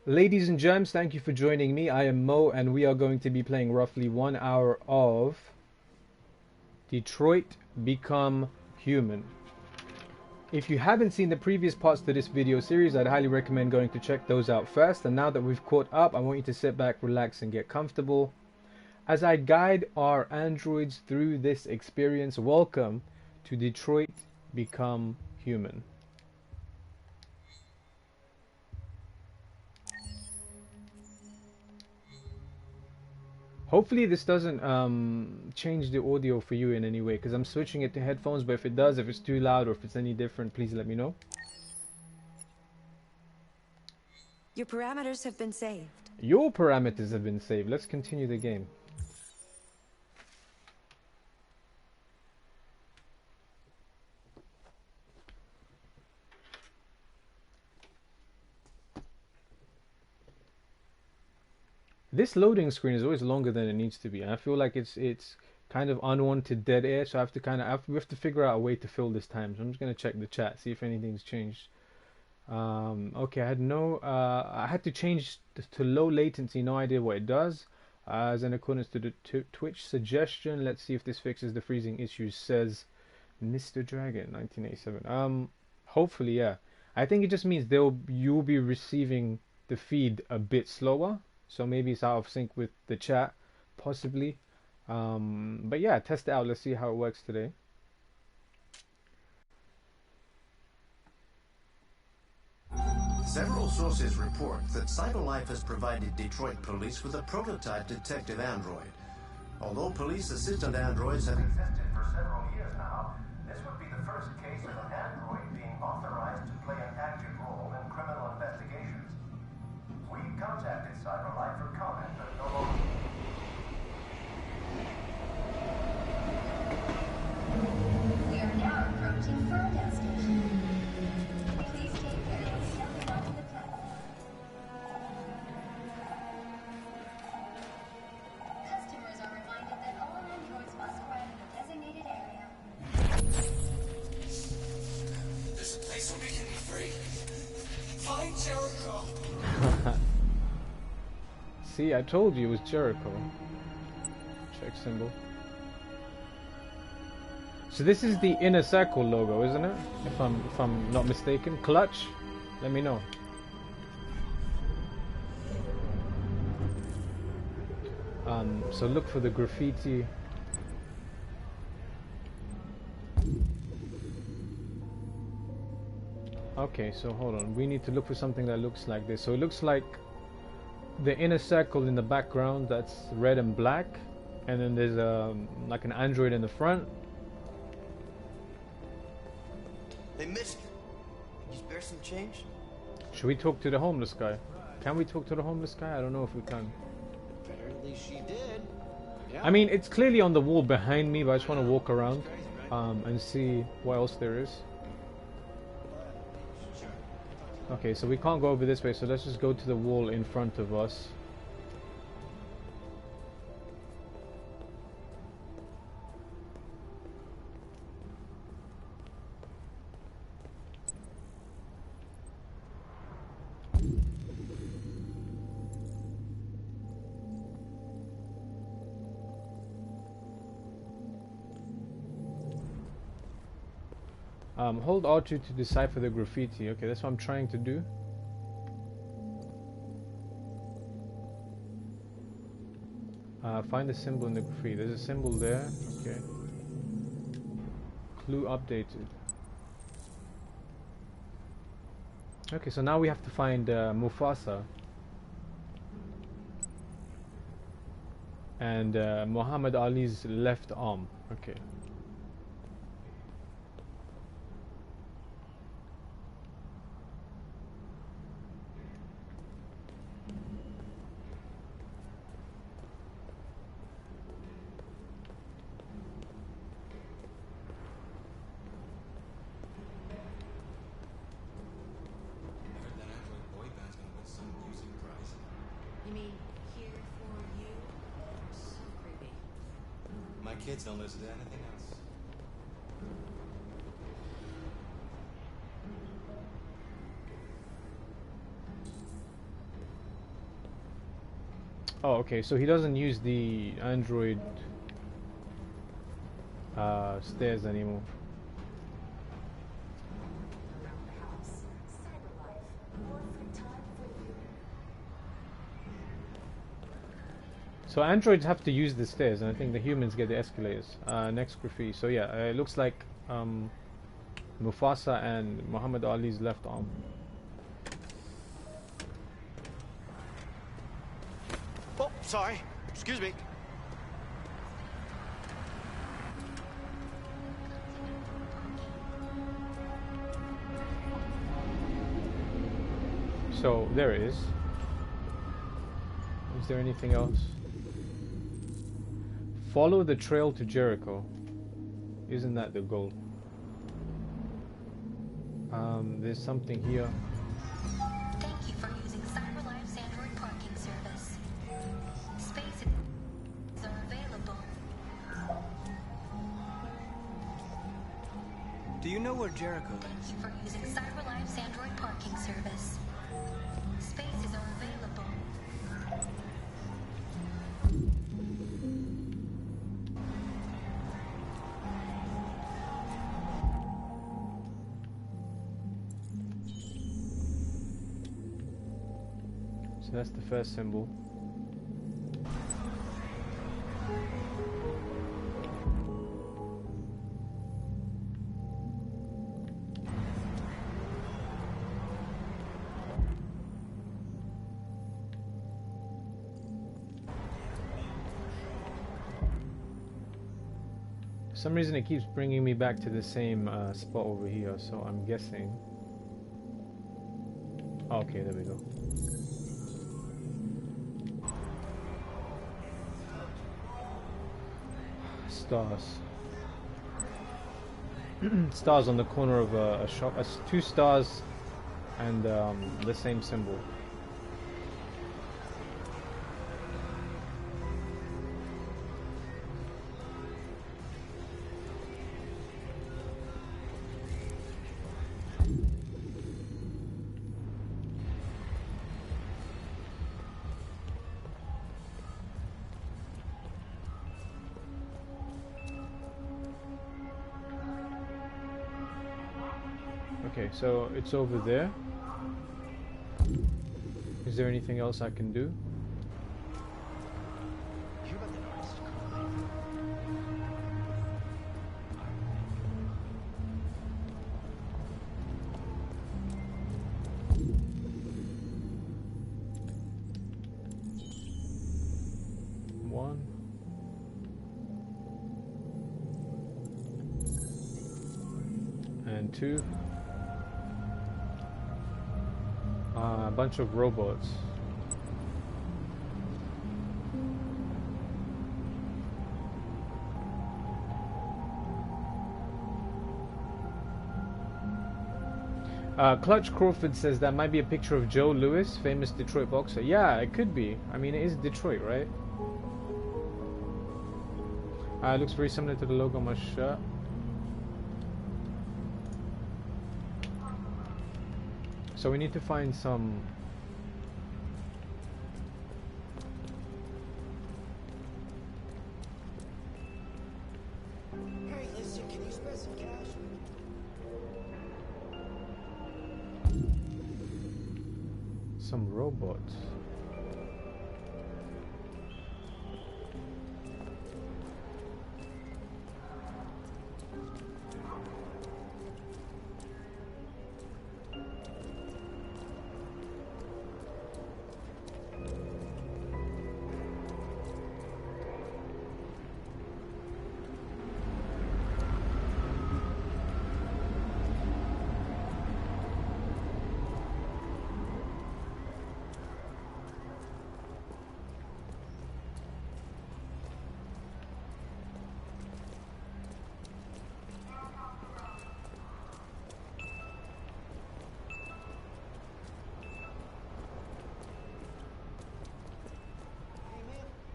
Ladies and gents, thank you for joining me. I am Mo, and we are going to be playing roughly 1 hour of Detroit Become Human. If you haven't seen the previous parts to this video series, I'd highly recommend going to check those out first. And now that we've caught up, I want you to sit back, relax, and get comfortable as I guide our androids through this experience. Welcome to Detroit Become Human. Hopefully this doesn't change the audio for you in any way, because I'm switching it to headphones, but if it does, if it's too loud or if it's any different, please let me know. Your parameters have been saved. Your parameters have been saved. Let's continue the game. This loading screen is always longer than it needs to be, and I feel like it's kind of unwanted dead air, so I have to we have to figure out a way to fill this time. So I'm just gonna check the chat, see if anything's changed. Okay, I had to change to low latency. No idea what it does. As in accordance to the Twitch suggestion, let's see if this fixes the freezing issues. Says Mr. Dragon 1987. Hopefully, yeah. I think it just means you'll be receiving the feed a bit slower. So maybe it's out of sync with the chat, possibly. But yeah, test it out. Let's see how it works today. Several sources report that CyberLife has provided Detroit police with a prototype detective android. Although police assistant androids have existed for several years now, this would be the first case of an android being authorized to play an active role in criminal investigations. We contacted CyberLife for comment, but no longer. We are now approaching Ferndale Station. Please take various steps onto the platform. Customers are reminded that all androids must arrive in the designated area. There's a place where we can be free. Find Jericho. See, I told you it was Jericho. Check symbol. So this is the Inner Circle logo, isn't it? If I'm not mistaken. Clutch? Let me know. So look for the graffiti. Okay, so hold on. We need to look for something that looks like this. So it looks like the inner circle in the background, that's red and black, and then there's like an android in the front. Hey, mister, can you spare some change? Should we talk to the homeless guy? Can we talk to the homeless guy? I don't know if we can. Apparently she did. Yeah. I mean, it's clearly on the wall behind me, but I just want to walk around and see what else there is. Okay, so we can't go over this way, so let's just go to the wall in front of us. Hold R2 to decipher the graffiti. Okay, that's what I'm trying to do. Find the symbol in the graffiti. There's a symbol there. Okay. Clue updated. Okay, so now we have to find Mufasa and Muhammad Ali's left arm. Okay. Kids don't listen to anything else. Oh, okay. So he doesn't use the android stairs anymore. Around the house. Cyberlife. More free time for you. So androids have to use the stairs, and I think the humans get the escalators. Next graffiti. So yeah, it looks like Mufasa and Muhammad Ali's left arm. Oh, sorry. Excuse me. So there it is. Is there anything else? Follow the trail to Jericho. Isn't that the goal? There's something here. Thank you for using CyberLife's Android parking service. Spaces are available. Do you know where Jericho Thank is? you for using CyberLife's Android parking service. Spaces are available. So that's the first symbol. For some reason it keeps bringing me back to the same spot over here, so I'm guessing. Okay, there we go. Stars. Stars on the corner of a shop. Two stars and the same symbol. Okay, so it's over there. Is there anything else I can do? Hear about that artist, Carl Lathan? One. And two. A bunch of robots. Clutch Crawford says that might be a picture of Joe Louis, famous Detroit boxer. Yeah, it could be. I mean, it is Detroit, right? It looks very similar to the logo on my shirt. So we need to find some... Hey, listen, can you spare some cash? some robots.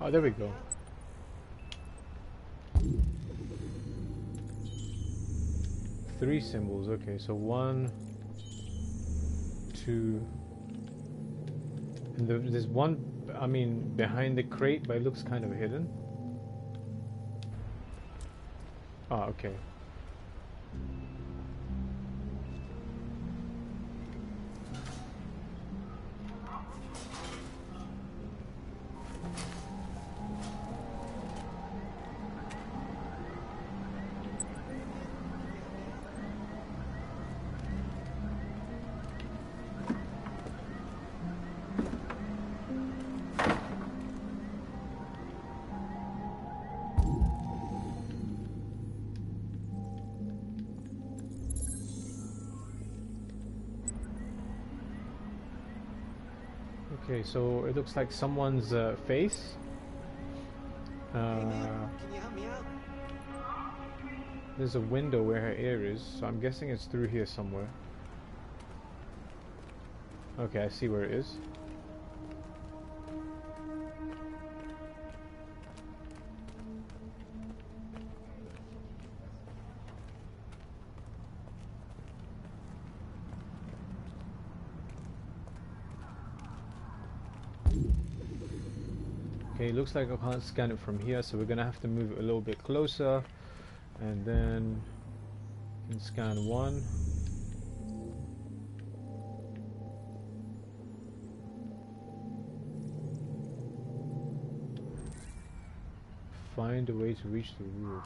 Oh, there we go. Three symbols. Okay, so 1, 2, And there's one, I mean, behind the crate, but it looks kind of hidden. Ah, okay. Okay, so it looks like someone's face. Hey man, can you help me out? There's a window where her ear is, so I'm guessing it's through here somewhere. Okay, I see where it is. Okay, looks like I can't scan it from here, so we're gonna have to move it a little bit closer, and then we can scan one. Find a way to reach the roof.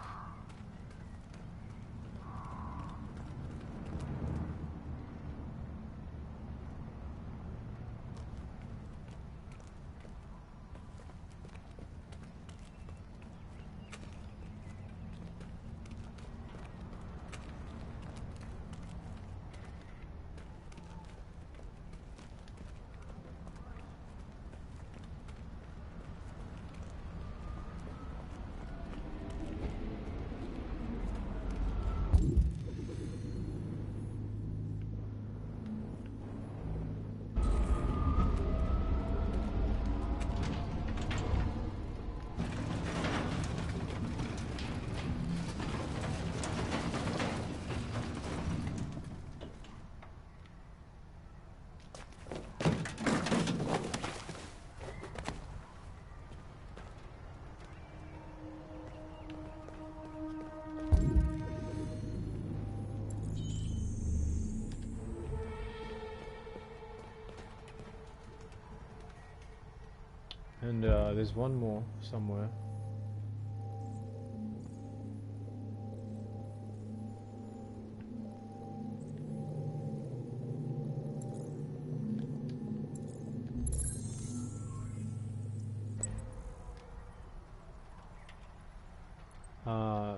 And there's one more somewhere.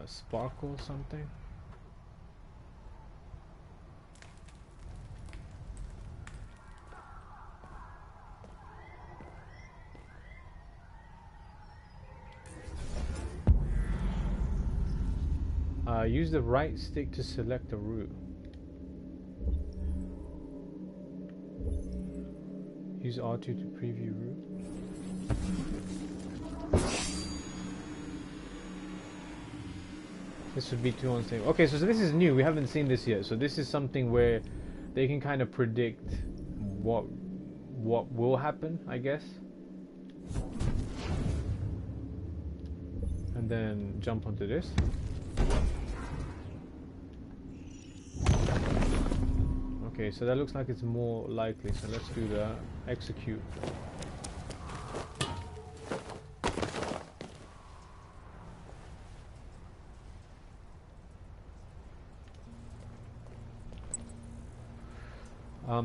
Sparkle something. Use the right stick to select a route. Use R2 to preview route. This would be too unstable. Okay, so this is new. We haven't seen this yet. So this is something where they can kind of predict what will happen, I guess. And then jump onto this. Okay, so that looks like it's more likely, so let's do that. Execute.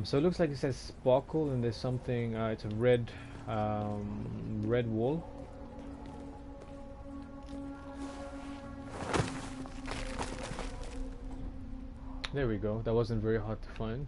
So it looks like it says sparkle, and there's something, it's a red wall. There we go, that wasn't very hard to find.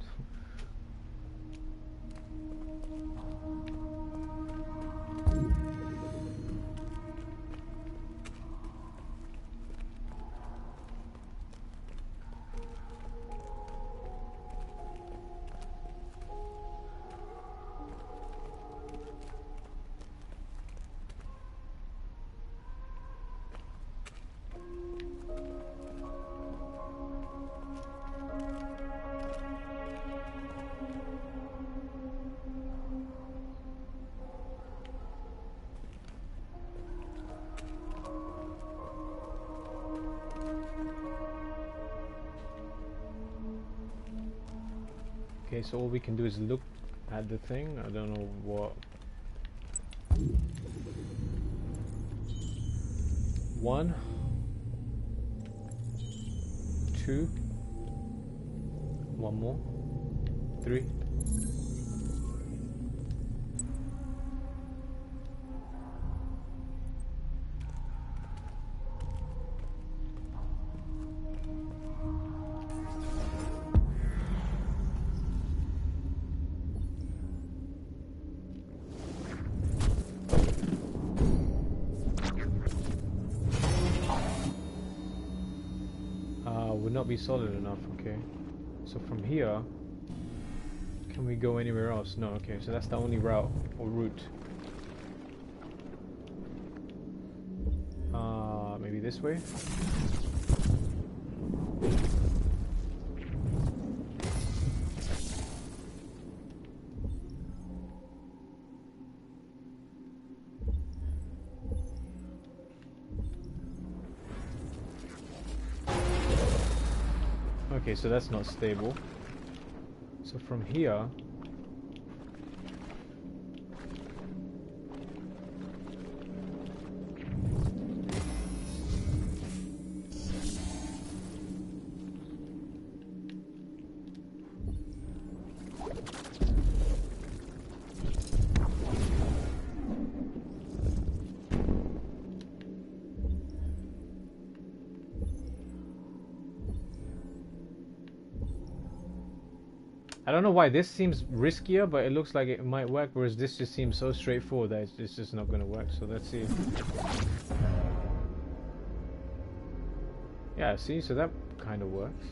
Okay, so all we can do is look at the thing. I don't know what. 1, 2, 1 more, 3. Would not be solid enough. Okay, so from here, can we go anywhere else? No. Okay, so that's the only route or route. Maybe this way. Okay, so that's not stable. So from here, I don't know why this seems riskier, but it looks like it might work, whereas this just seems so straightforward that it's just not going to work. So let's see. Yeah, see, so that kind of works.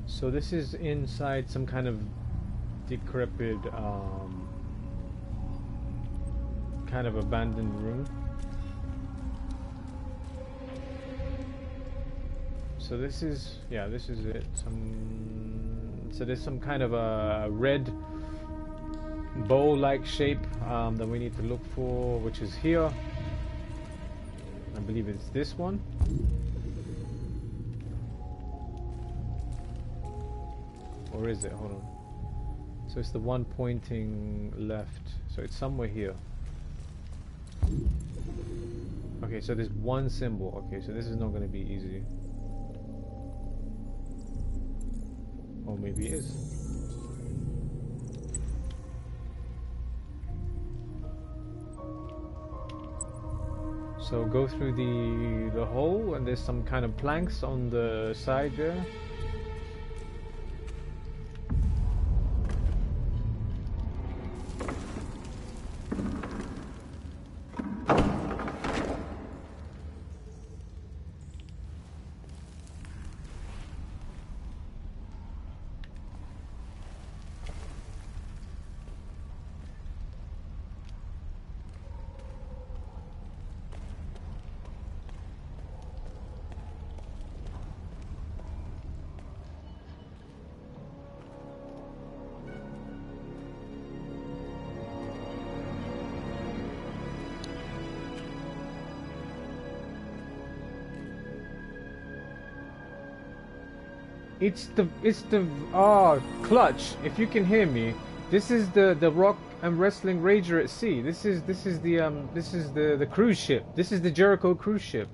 So this is inside some kind of decrepit, kind of abandoned room. So this is, yeah, this is it. So there's some kind of a red bowl-like shape that we need to look for, which is here. I believe it's this one. Or is it? Hold on. So it's the one pointing left. So it's somewhere here. Okay, so there's one symbol. Okay, so this is not going to be easy. Or maybe it is. So go through the hole, and there's some kind of planks on the side there. It's the Clutch, if you can hear me. This is the rock and wrestling rager at sea. This is the cruise ship. This is the Jericho cruise ship.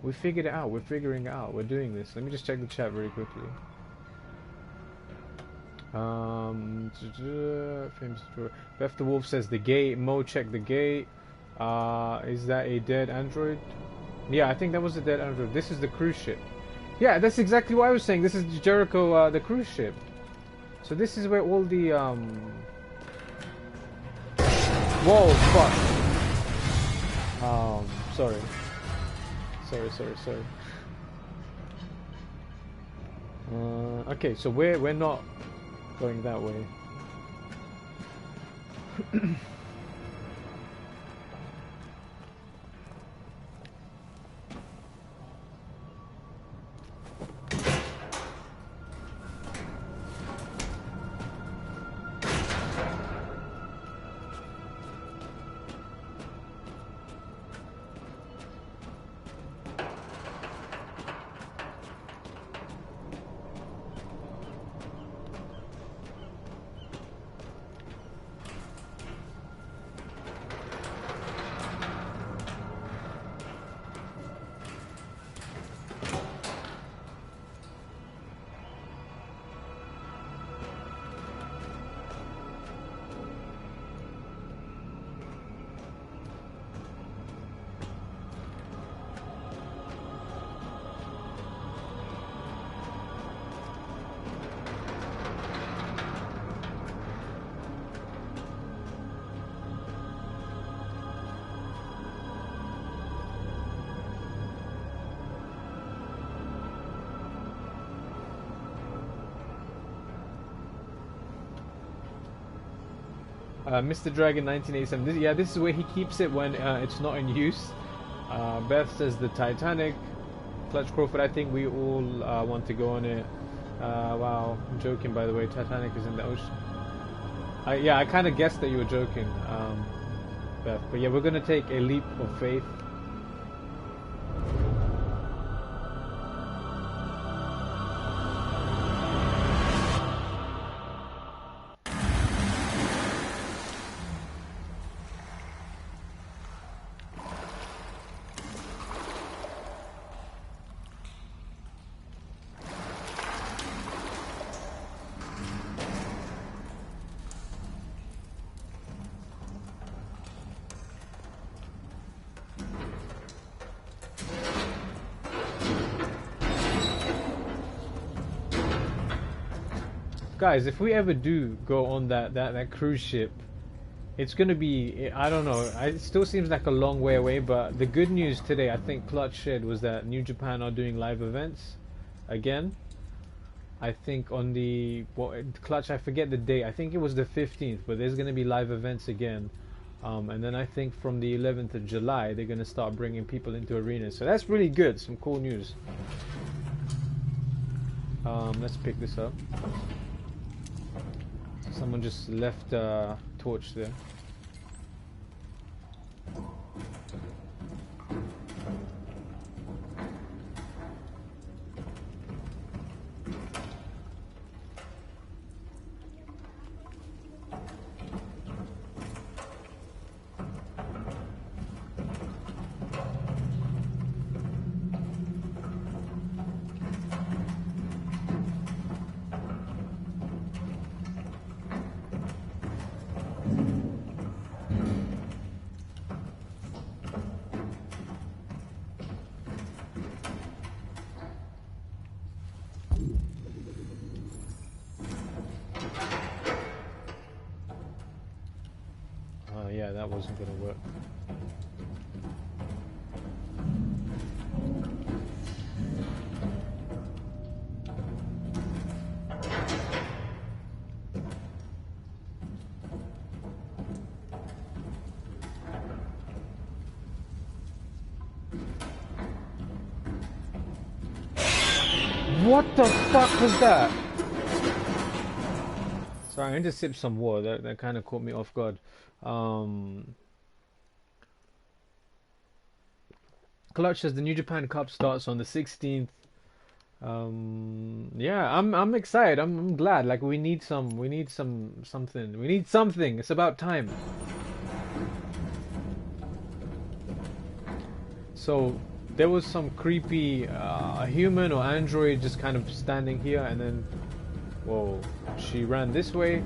We figured it out. We're figuring it out. We're doing this. Let me just check the chat very quickly. Beth the Wolf says the gate. Mo, check the gate. Is that a dead android? Yeah, I think that was a dead android. This is the cruise ship. Yeah, that's exactly what I was saying. This is Jericho, the cruise ship. So this is where all the whoa, fuck. Sorry. Okay, so we're not going that way. Mr. Dragon 1987. This is where he keeps it when it's not in use. Beth says the Titanic. Clutch Crawford, I think we all want to go on it. Wow, I'm joking by the way. Titanic is in the ocean. Yeah, I kind of guessed that you were joking, Beth. But yeah, we're gonna take a leap of faith. Guys, if we ever do go on that cruise ship, it's gonna be, I don't know, it still seems like a long way away, but the good news today, I think Clutch shared, was that New Japan are doing live events again. I think on the, Clutch, I forget the date, I think it was the 15th, but there's gonna be live events again. And then I think from the 11th of July, they're gonna start bringing people into arenas. So that's really good, some cool news. Let's pick this up. Someone just left a torch there. Yeah, that wasn't gonna work. What the fuck was that? Sorry, I need to sip some water. That kind of caught me off guard. Clutch says the New Japan Cup starts on the 16th. Yeah, I'm excited. I'm glad. Like we need something. We need something. It's about time. So there was some creepy human or android just kind of standing here, and then whoa, she ran this way.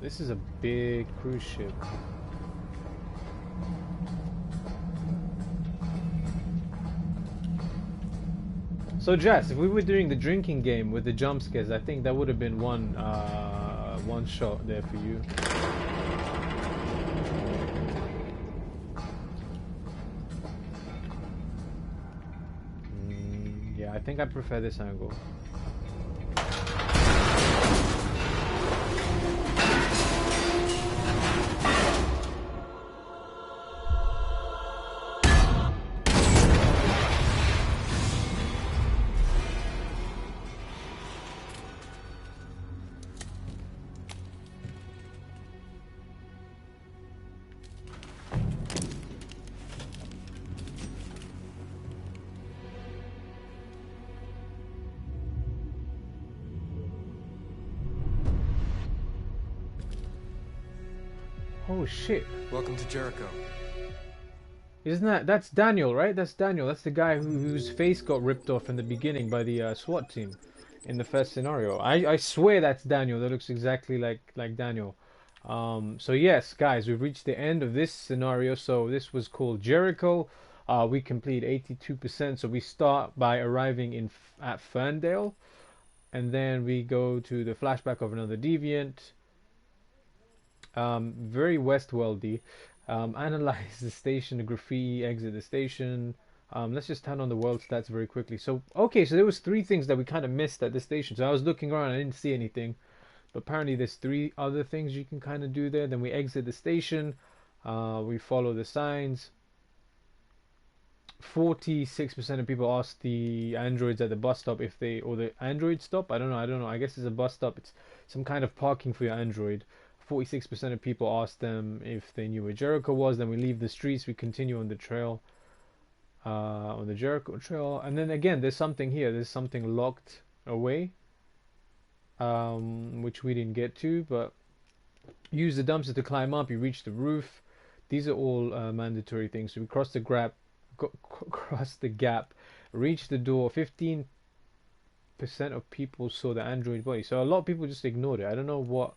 This is a big cruise ship. So Jess, if we were doing the drinking game with the jump scares, I think that would have been one shot there for you. Yeah, I think I prefer this angle. Oh shit. Welcome to Jericho. Isn't that's Daniel, right? That's Daniel. That's the guy whose face got ripped off in the beginning by the SWAT team in the first scenario. I swear that's Daniel. That looks exactly like Daniel. So yes, guys, we've reached the end of this scenario. So this was called Jericho. We complete 82%. So we start by arriving at Ferndale, and then we go to the flashback of another deviant. Very Westworldy. Analyze the station, the graffiti, exit the station. Let's just turn on the world stats very quickly. So, okay, so there was 3 things that we kind of missed at the station. So I was looking around, I didn't see anything. But apparently there's 3 other things you can kind of do there. Then we exit the station. We follow the signs. 46% of people asked the androids at the bus stop if they, or the android stop. I don't know. I guess it's a bus stop. It's some kind of parking for your android. 46% of people asked them if they knew where Jericho was. Then we leave the streets, we continue on the trail, on the Jericho trail, and then again there's something here. There's something locked away, which we didn't get to. But use the dumpster to climb up. You reach the roof. These are all mandatory things. So we cross the gap, reach the door. 15% of people saw the android body. So a lot of people just ignored it. I don't know what.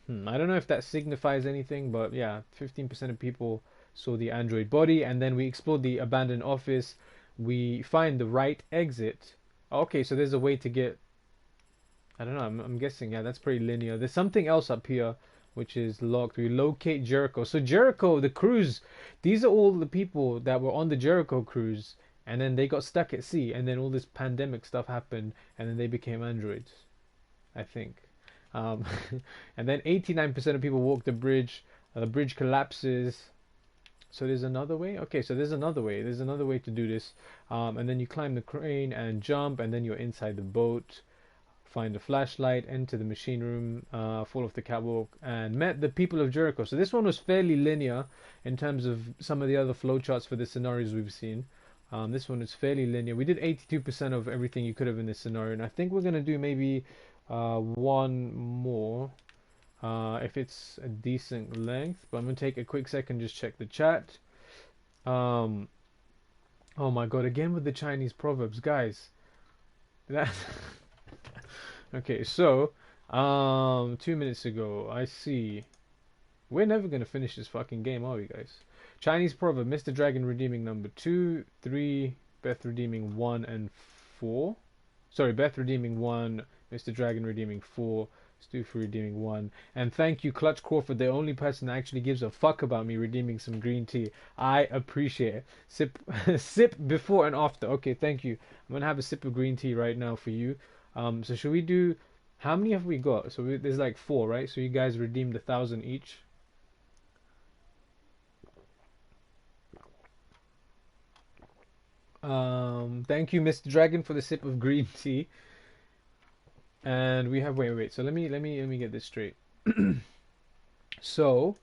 I don't know if that signifies anything, but yeah, 15% of people saw the android body. And then we explored the abandoned office. We find the right exit. Okay, so there's a way to get, I don't know, I'm guessing, yeah, that's pretty linear. There's something else up here which is locked. We locate Jericho. So Jericho, the cruise, these are all the people that were on the Jericho cruise, and then they got stuck at sea, and then all this pandemic stuff happened, and then they became androids, I think. And then 89% of people walk the bridge. The bridge collapses. So there's another way. Okay, so there's another way. There's another way to do this. And then you climb the crane and jump, and then you're inside the boat. Find a flashlight, enter the machine room, fall off the catwalk, and met the people of Jericho. So this one was fairly linear in terms of some of the other flowcharts for the scenarios we've seen. This one is fairly linear. We did 82% of everything you could have in this scenario, and I think we're gonna do maybe one more if it's a decent length, but I'm gonna take a quick second, just check the chat. Oh my god, again with the Chinese proverbs, guys. That okay, so 2 minutes ago, I see we're never gonna finish this fucking game, are we, guys? Chinese proverb: Mr. Dragon redeeming number 2, 3, Beth redeeming 1 and 4. Sorry, Beth redeeming 1, Mr. Dragon redeeming 4, Stu for redeeming 1, and thank you, Clutch Crawford, the only person that actually gives a fuck about me redeeming some green tea. I appreciate it. Sip, sip before and after. Okay, thank you. I'm gonna have a sip of green tea right now for you. So should we do? How many have we got? So there's like 4, right? So you guys redeemed 1,000 each. Thank you, Mr. Dragon, for the sip of green tea. And we have wait. So let me get this straight. So,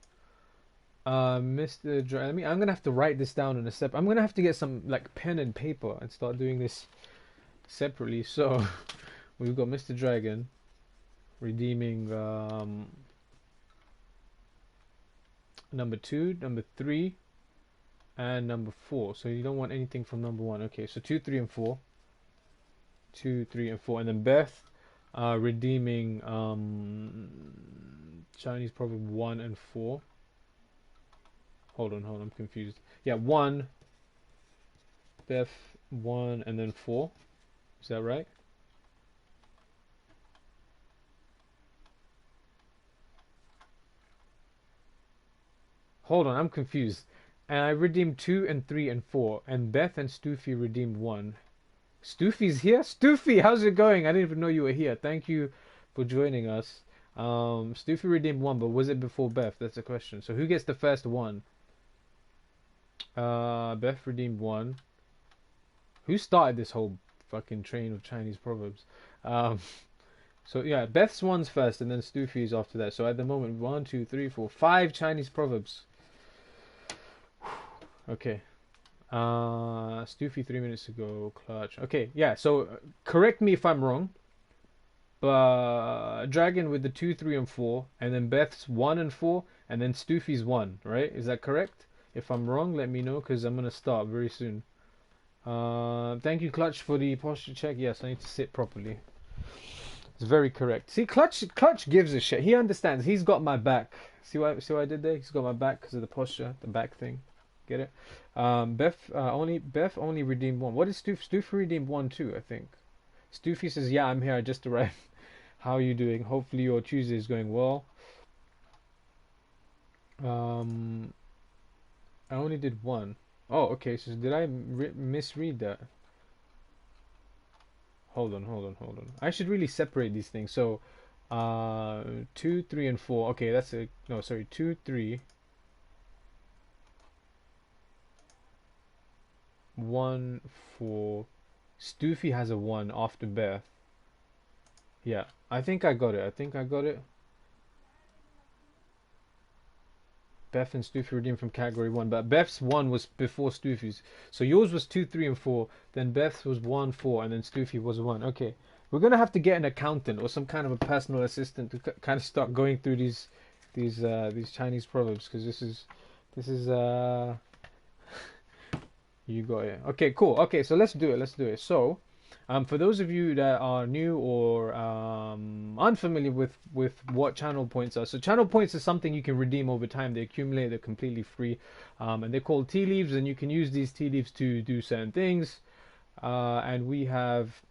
Mr. Dragon, I'm gonna have to write this down in a step. I'm gonna have to get some like pen and paper and start doing this separately. So we've got Mr. Dragon redeeming number 2, number 3, and number 4. So you don't want anything from number 1. Okay, so 2, 3, and 4. 2, 3, and 4, and then Beth redeeming Chinese proverb 1 and 4. Hold on, I'm confused. Yeah, 1, Beth, 1, and then 4. Is that right? Hold on, I'm confused. And I redeemed 2 and 3 and 4. And Beth and Stoofy redeemed 1. Stoofy's here? Stoofy, how's it going? I didn't even know you were here. Thank you for joining us. Stoofy redeemed 1, but was it before Beth? That's the question. So who gets the first 1? Beth redeemed 1. Who started this whole fucking train of Chinese proverbs? So yeah, Beth's 1's first, and then Stoofy's after that. So at the moment, 1, 2, 3, 4, 5 Chinese proverbs. Okay. Stoofy 3 minutes ago. Clutch. Okay, yeah. So correct me if I'm wrong. Dragon with the 2, 3, and 4, and then Beth's 1 and 4, and then Stoofy's 1. Right? Is that correct? If I'm wrong, let me know, because I'm gonna start very soon. Thank you, Clutch, for the posture check. Yes, I need to sit properly. It's very correct. See, Clutch gives a shit. He understands. He's got my back. See what I did there? He's got my back because of the posture, the back thing. Get it? Beth only redeemed 1. What is Stoofy? Stoofy redeemed 1 too, I think. Stoofy says, "Yeah, I'm here. I just arrived. How are you doing? Hopefully your Tuesday is going well." I only did 1. Oh, okay. So did I misread that? Hold on. I should really separate these things. So, 2, 3, and 4. Okay, that's a no. Sorry, 2, 3, 1, 4. Stoofy has a 1 after Beth. Yeah, I think I got it. Beth and Stoofy redeemed from category 1, but Beth's 1 was before Stoofy's. So yours was 2, 3, and 4. Then Beth's was 1, 4, and then Stoofy was 1. Okay, we're gonna have to get an accountant or some kind of a personal assistant to kind of start going through these Chinese proverbs, because this is you got it. Okay, cool. Okay, so let's do it. So, for those of you that are new or unfamiliar with what channel points are, so channel points is something you can redeem over time. They accumulate, they're completely free, and they're called tea leaves, and you can use these tea leaves to do certain things. And we have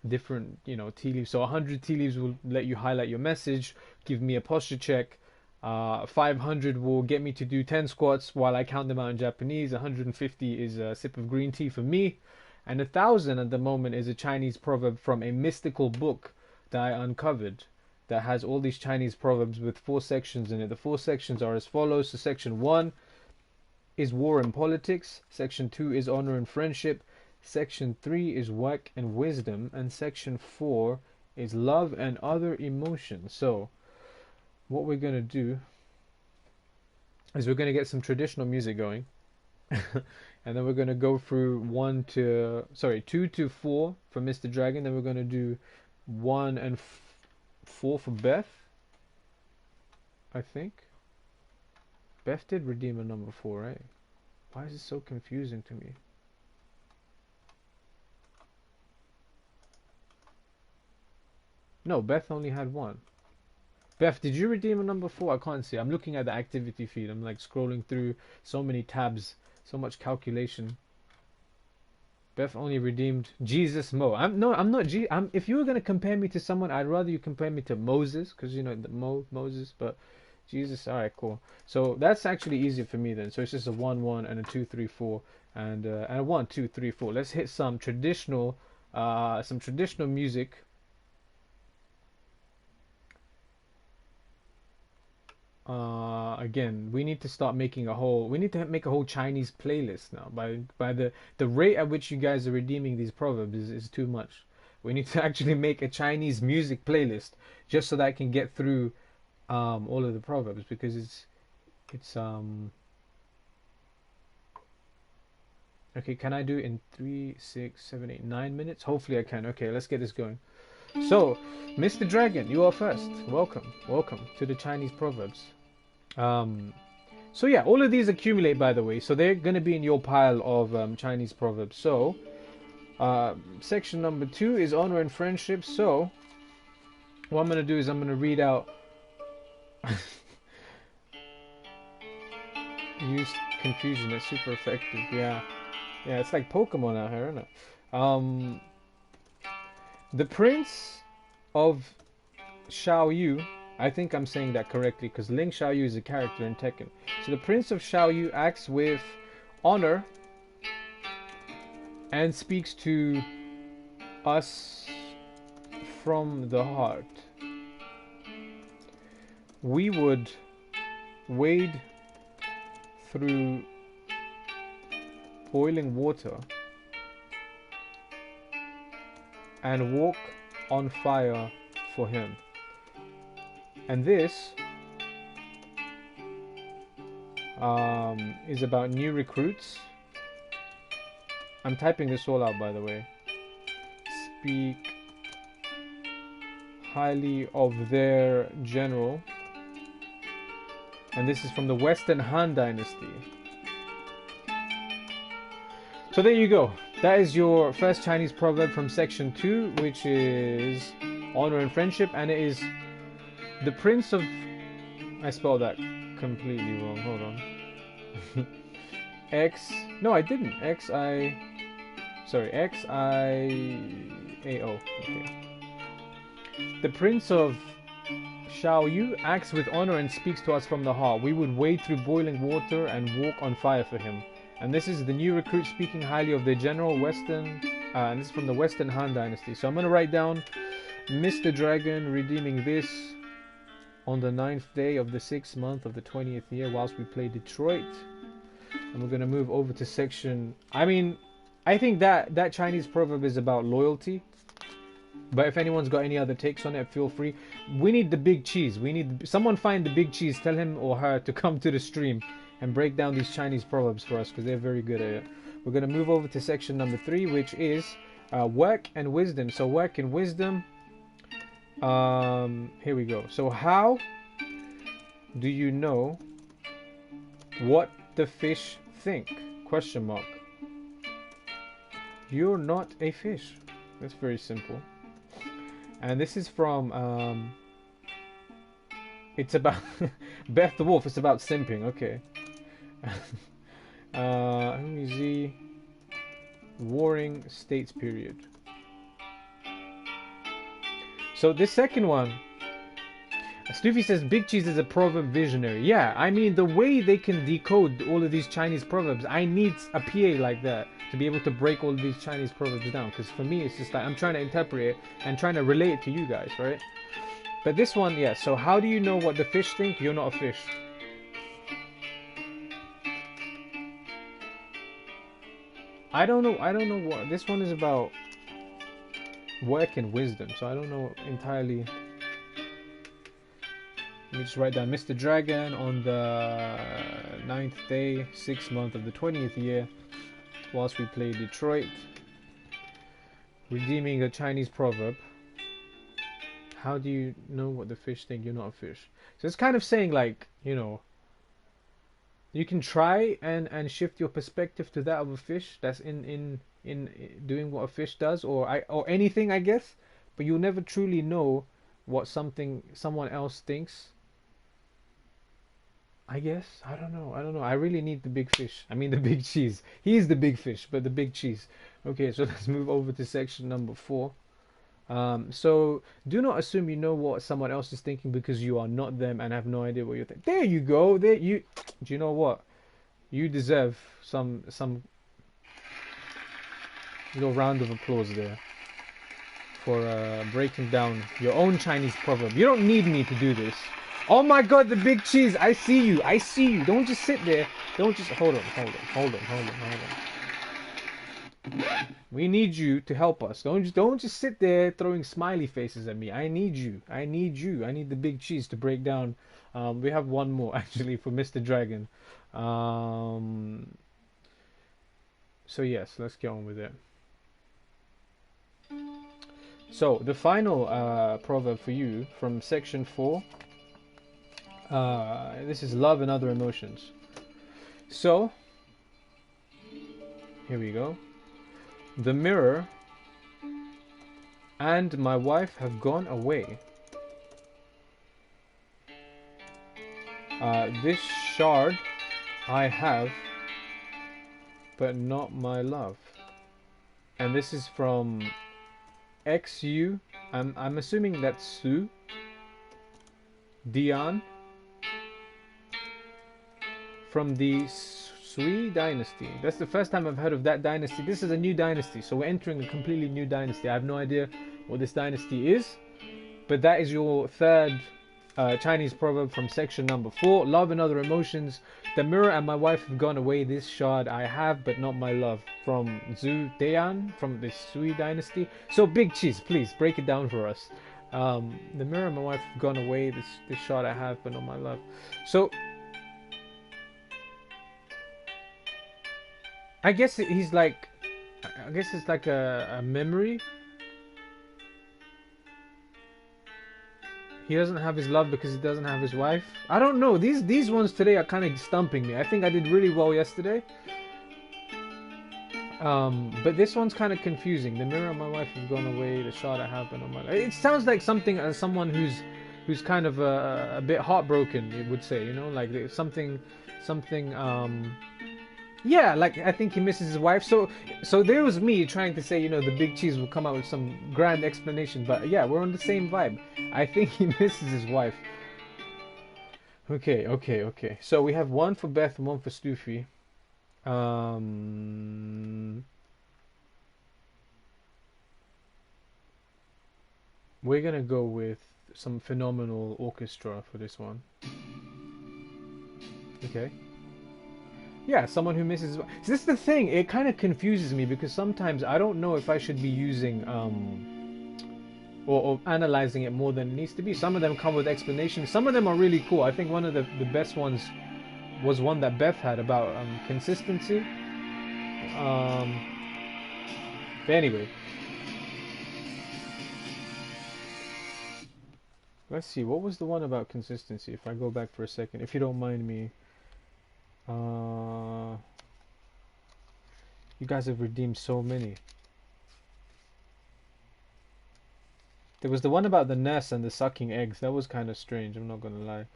different, tea leaves. So 100 tea leaves will let you highlight your message, give me a posture check. 500 will get me to do 10 squats while I count them out in Japanese. 150 is a sip of green tea for me. And 1,000 at the moment is a Chinese proverb from a mystical book that I uncovered that has all these Chinese proverbs with 4 sections in it. The 4 sections are as follows. So section 1 is war and politics. Section 2 is honor and friendship. Section 3 is work and wisdom. And section 4 is love and other emotions. So what we're going to do is we're going to get some traditional music going. And then we're going to go through 2 to 4 for Mr. Dragon. Then we're going to do 1 and 4 for Beth, I think. Beth did redeem a number 4, right? Why is it so confusing to me? No, Beth only had 1. Beth, did you redeem a number 4? I can't see. I'm looking at the activity feed. I'm like scrolling through so many tabs, so much calculation. Beth only redeemed Jesus Mo. I'm not if you were gonna compare me to someone, I'd rather you compare me to Moses, because Moses. But Jesus, all right, cool. So that's actually easier for me then. So it's just a 1, 1, and a 2, 3, 4, and a 1, 2, 3, 4. Let's hit some traditional music. Again, we need to make a whole Chinese playlist now. By the rate at which you guys are redeeming these proverbs is too much. We need to actually make a Chinese music playlist just so that I can get through all of the proverbs, because it's okay. Can I do it in 3, 6, 7, 8, 9 minutes? Hopefully I can. Okay, let's get this going. So, Mr. Dragon, you are first. Welcome to the Chinese proverbs. So yeah, all of these accumulate, by the way, so they're going to be in your pile of Chinese proverbs. So section number 2 is honor and friendship. So what I'm going to do is I'm going to read out Use confusion. It's super effective. Yeah. Yeah, it's like Pokemon out here, isn't it? The Prince of Xiaoyu, I think I'm saying that correctly because Ling Xiaoyu is a character in Tekken. So the Prince of Xiaoyu acts with honor and speaks to us from the heart. We would wade through boiling water and walk on fire for him. And this is about new recruits. I'm typing this all out, by the way. Speak highly of their general. And this is from the Western Han Dynasty. So there you go. That is your first Chinese proverb from section 2, which is honor and friendship, and it is the Prince of... I spelled that completely wrong. Hold on. X... No, I didn't. Sorry, Xiao. Okay. The Prince of Xiaoyu acts with honor and speaks to us from the heart. We would wade through boiling water and walk on fire for him. And this is the new recruit speaking highly of their general Western, and this is from the Western Han Dynasty. So I'm going to write down Mr. Dragon redeeming this on the 9th day of the 6th month of the 20th year whilst we play Detroit. And we're going to move over to section... I mean, I think that Chinese proverb is about loyalty. But if anyone's got any other takes on it, feel free. We need the big cheese. We need... Someone find the big cheese. Tell him or her to come to the stream and break down these Chinese proverbs for us because they're very good at it. We're going to move over to section number 3, which is work and wisdom. So work and wisdom. Here we go. So how do you know what the fish think? Question mark. You're not a fish. That's very simple. And this is from it's about Beth the Wolf. It's about simping. Okay. Let me see. Warring States period. So this second one, Snoofy says big cheese is a proverb visionary. Yeah, I mean the way they can decode all of these Chinese proverbs, I need a PA like that to be able to break all of these Chinese proverbs down. Because for me, it's just like I'm trying to interpret it and trying to relate it to you guys, right? But this one, yeah. So how do you know what the fish think? You're not a fish. I don't know what this one is about. Work and wisdom. So I don't know entirely. Let me just write down Mr. Dragon on the 9th day, 6th month of the 20th year, whilst we play Detroit, redeeming a Chinese proverb. How do you know what the fish think? You're not a fish. So it's kind of saying like, you know, you can try and shift your perspective to that of a fish that's in doing what a fish does, or anything, I guess, but you'll never truly know what someone else thinks. I guess. I don't know. I really need the big fish. I mean the big cheese. He's the big fish, but the big cheese. Okay, so let's move over to section number 4. So do not assume you know what someone else is thinking because you are not them and have no idea what you're thinking. There you go. Do you know what? You deserve some little round of applause there for breaking down your own Chinese proverb. You don't need me to do this. Oh my god, the big cheese. I see you. Don't just sit there. Don't just hold on. We need you to help us. Don't just sit there throwing smiley faces at me. I need you. I need the big cheese to break down. We have one more actually for Mr. Dragon. So yes, let's get on with it. So the final proverb for you from section 4. This is love and other emotions. So here we go. The mirror and my wife have gone away. This shard I have, but not my love. And this is from XU. I'm assuming that's Sue. Dian. From the Sui dynasty. That's the first time I've heard of that dynasty. This is a new dynasty, so we're entering a completely new dynasty. I have no idea what this dynasty is, but that is your third Chinese proverb from section number 4. Love and other emotions. The mirror and my wife have gone away. This shard I have, but not my love. From Zhu Dayan, from the Sui dynasty. So Big Cheese, please break it down for us. The mirror and my wife have gone away. This shard I have, but not my love. So I guess he's like, I guess it's like a memory. He doesn't have his love because he doesn't have his wife. I don't know. These ones today are kind of stumping me. I think I did really well yesterday. But this one's kind of confusing. The mirror of my wife has gone away. The shard I have been on my life. It sounds like something as someone who's kind of a bit heartbroken, you would say. You know, like something. Yeah, like I think he misses his wife. So there was me trying to say, you know, the Big Cheese will come out with some grand explanation. But yeah, we're on the same vibe. I think he misses his wife. Okay. So we have one for Beth and one for Stoofy. We're gonna go with some phenomenal orchestra for this one. Okay. Yeah, someone who misses. So this is the thing. It kind of confuses me because sometimes I don't know if I should be using or analyzing it more than it needs to be. Some of them come with explanations. Some of them are really cool. I think one of the best ones was one that Beth had about consistency. But anyway, let's see. What was the one about consistency? If I go back for a second, if you don't mind me. You guys have redeemed so many. There was the one about the nest and the sucking eggs. That was kind of strange, I'm not gonna lie.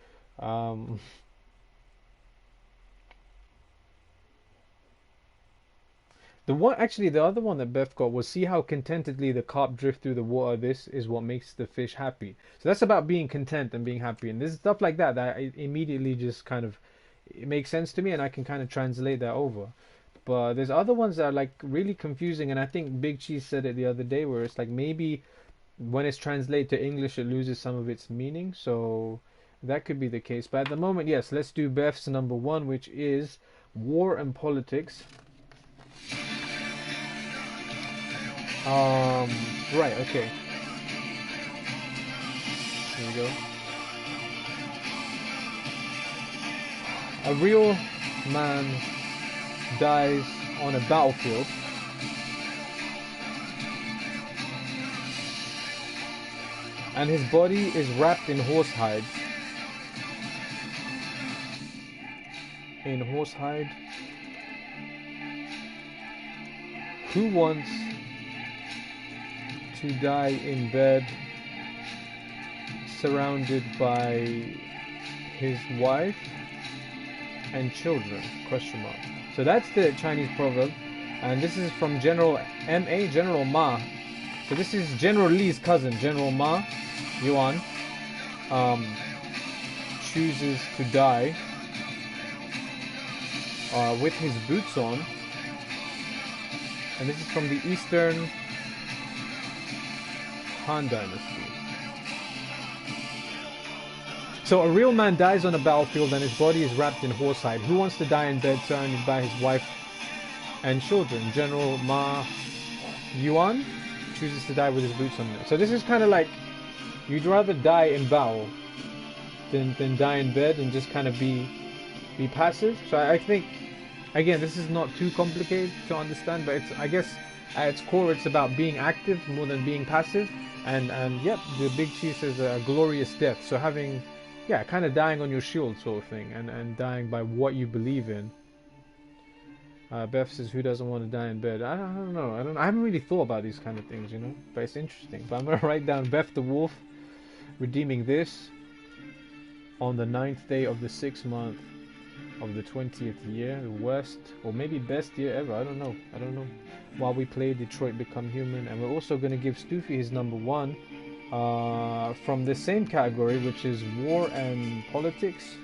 The other one that Beth got was, see how contentedly the carp drift through the water. This is what makes the fish happy. So that's about being content and being happy. And there's stuff like that that I immediately just kind of, it makes sense to me, and I can kind of translate that over. But there's other ones that are like really confusing, and I think Big Cheese said it the other day, where it's like maybe when it's translated to English it loses some of its meaning, so that could be the case. But at the moment, yes, let's do Beth's number 1, which is War and Politics. Right, okay. Here we go. A real man dies on a battlefield. And his body is wrapped in horsehide. Who wants to die in bed surrounded by his wife and children? Question mark. So that's the Chinese proverb, and this is from General M.A. General Ma. So this is General Li's cousin, General Ma Yuan, chooses to die with his boots on, and this is from the Eastern Han Dynasty. So a real man dies on a battlefield and his body is wrapped in horsehide. Who wants to die in bed surrounded by his wife and children? General Ma Yuan chooses to die with his boots on. So this is kind of like, you'd rather die in battle than die in bed and just kind of be passive. So I think, again, this is not too complicated to understand, but it's, I guess at its core it's about being active more than being passive. And yep, the Big Cheese is a glorious death. So having, yeah, kind of dying on your shield sort of thing, and dying by what you believe in. Beth says, who doesn't want to die in bed? I don't know. I haven't really thought about these kind of things, you know. But it's interesting. But I'm going to write down Beth the Wolf redeeming this on the 9th day of the 6th month of the 20th year, the worst or maybe best year ever. I don't know. While we play Detroit Become Human, and we're also going to give Stoofy his number one from the same category, which is war and politics.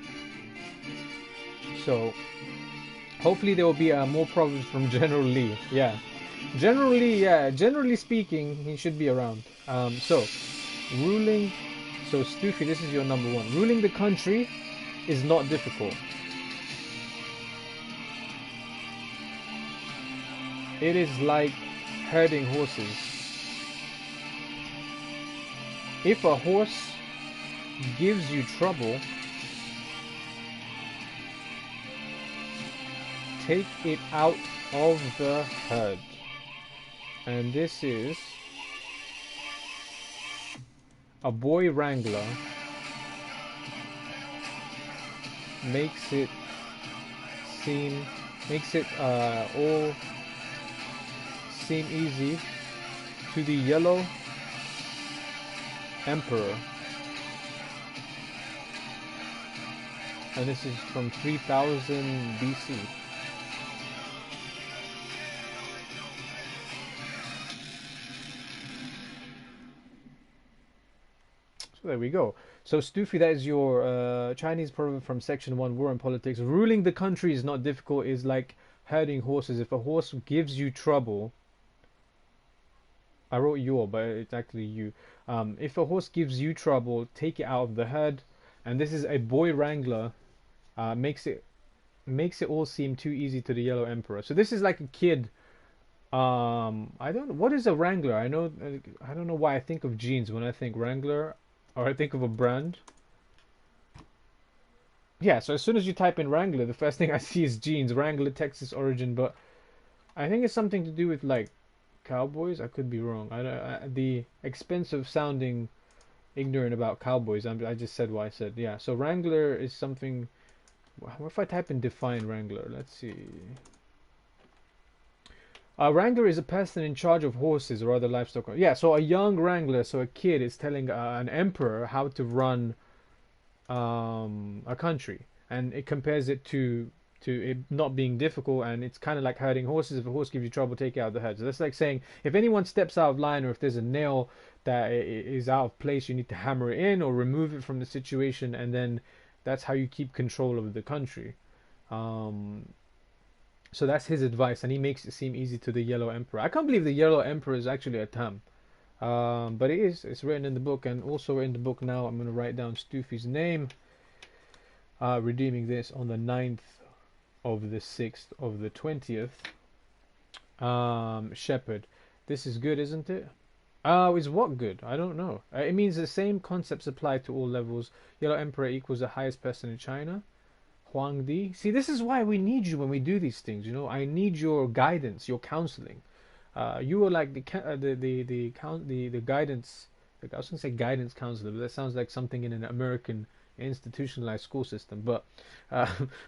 So hopefully there will be more problems from General Lee. Yeah, General Lee. Yeah, generally speaking, he should be around. So ruling. So Stoofy, this is your number one. Ruling the country is not difficult. It is like herding horses. If a horse gives you trouble, take it out of the herd. And this is a boy wrangler makes it all seem easy to the Yellow Emperor. And this is from 3000 BC. So there we go. So Stoofy, that is your Chinese proverb from section 1, War and Politics. Ruling the country is not difficult, is like herding horses. If a horse gives you trouble, I wrote your, but it's actually you. If a horse gives you trouble, take it out of the herd. And this is a boy wrangler, makes it all seem too easy to the Yellow Emperor. So this is like a kid. I don't know, what is a wrangler? I don't know why I think of jeans when I think wrangler, or I think of a brand. Yeah, so as soon as you type in Wrangler, the first thing I see is jeans, Wrangler, Texas origin, but I think it's something to do with like cowboys. I could be wrong. The expense of sounding ignorant about cowboys, I just said what I said. Yeah, so Wrangler is something. What if I type in define Wrangler? Let's see. A wrangler is a person in charge of horses or other livestock. Yeah, so a young wrangler, so a kid, is telling an emperor how to run a country, and it compares it to it not being difficult, and it's kind of like herding horses. If a horse gives you trouble, take it out of the herd. So that's like saying if anyone steps out of line, or if there's a nail that is out of place, you need to hammer it in or remove it from the situation, and then that's how you keep control of the country. So that's his advice, and he makes it seem easy to the Yellow Emperor. I can't believe the Yellow Emperor is actually a term. But it is. It's written in the book, and also in the book now I'm going to write down Stoofy's name. Redeeming this on the 9th of the 6th of the 20th. Shepherd. This is good, isn't it? Is what good? I don't know. It means the same concepts apply to all levels. Yellow Emperor equals the highest person in China. Huangdi. See, this is why we need you when we do these things. You know, I need your guidance, your counseling. You are like the guidance. I was gonna say guidance counselor, but that sounds like something in an American institutionalized school system. But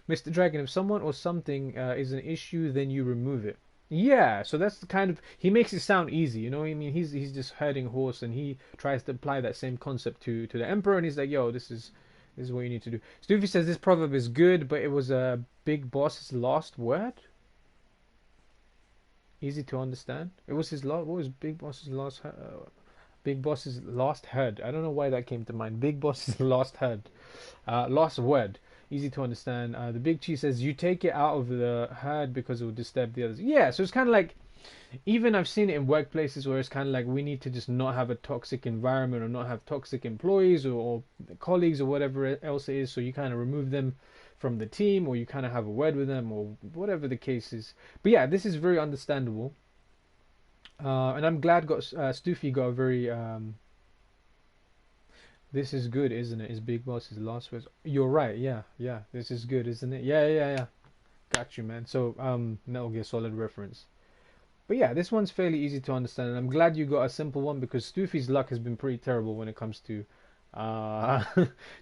Mr. Dragon, if someone or something is an issue, then you remove it. Yeah, so that's the kind of, he makes it sound easy. You know what I mean? He's just herding horse, and he tries to apply that same concept to the emperor, and he's like, yo, this is what you need to do. Stoofy says this proverb is good, but it was a big boss's last word. Easy to understand. It was his last. What was Big Boss's last? Big Boss's last herd. I don't know why that came to mind. Big Boss's last herd. Last word. Easy to understand. The Big Chief says you take it out of the herd because it will disturb the others. Yeah, so it's kind of like, even I've seen it in workplaces where it's kind of like we need to just not have a toxic environment, or not have toxic employees or colleagues or whatever else it is. So you kind of remove them from the team, or you kind of have a word with them, or whatever the case is. But yeah, this is very understandable, and I'm glad Stoofy got a very this is good, isn't it? Is Big Boss's last words. You're right. Yeah, this is good, isn't it? Yeah. Got you, man. So Metal Gear Solid reference. But yeah, this one's fairly easy to understand, and I'm glad you got a simple one, because Stoofy's luck has been pretty terrible when it comes to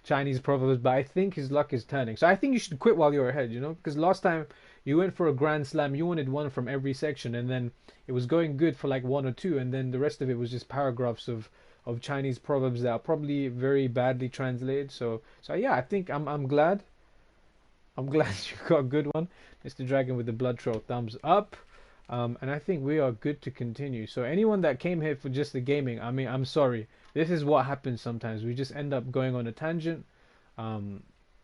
Chinese proverbs, but I think his luck is turning. So I think you should quit while you're ahead, you know, because last time you went for a grand slam, you wanted one from every section, and then it was going good for like one or two, and then the rest of it was just paragraphs of Chinese proverbs that are probably very badly translated. So yeah, I think I'm glad. I'm glad you got a good one. Mr. Dragon with the blood trail, thumbs up. And I think we are good to continue. So anyone that came here for just the gaming, I mean, I'm sorry. This is what happens sometimes. We just end up going on a tangent.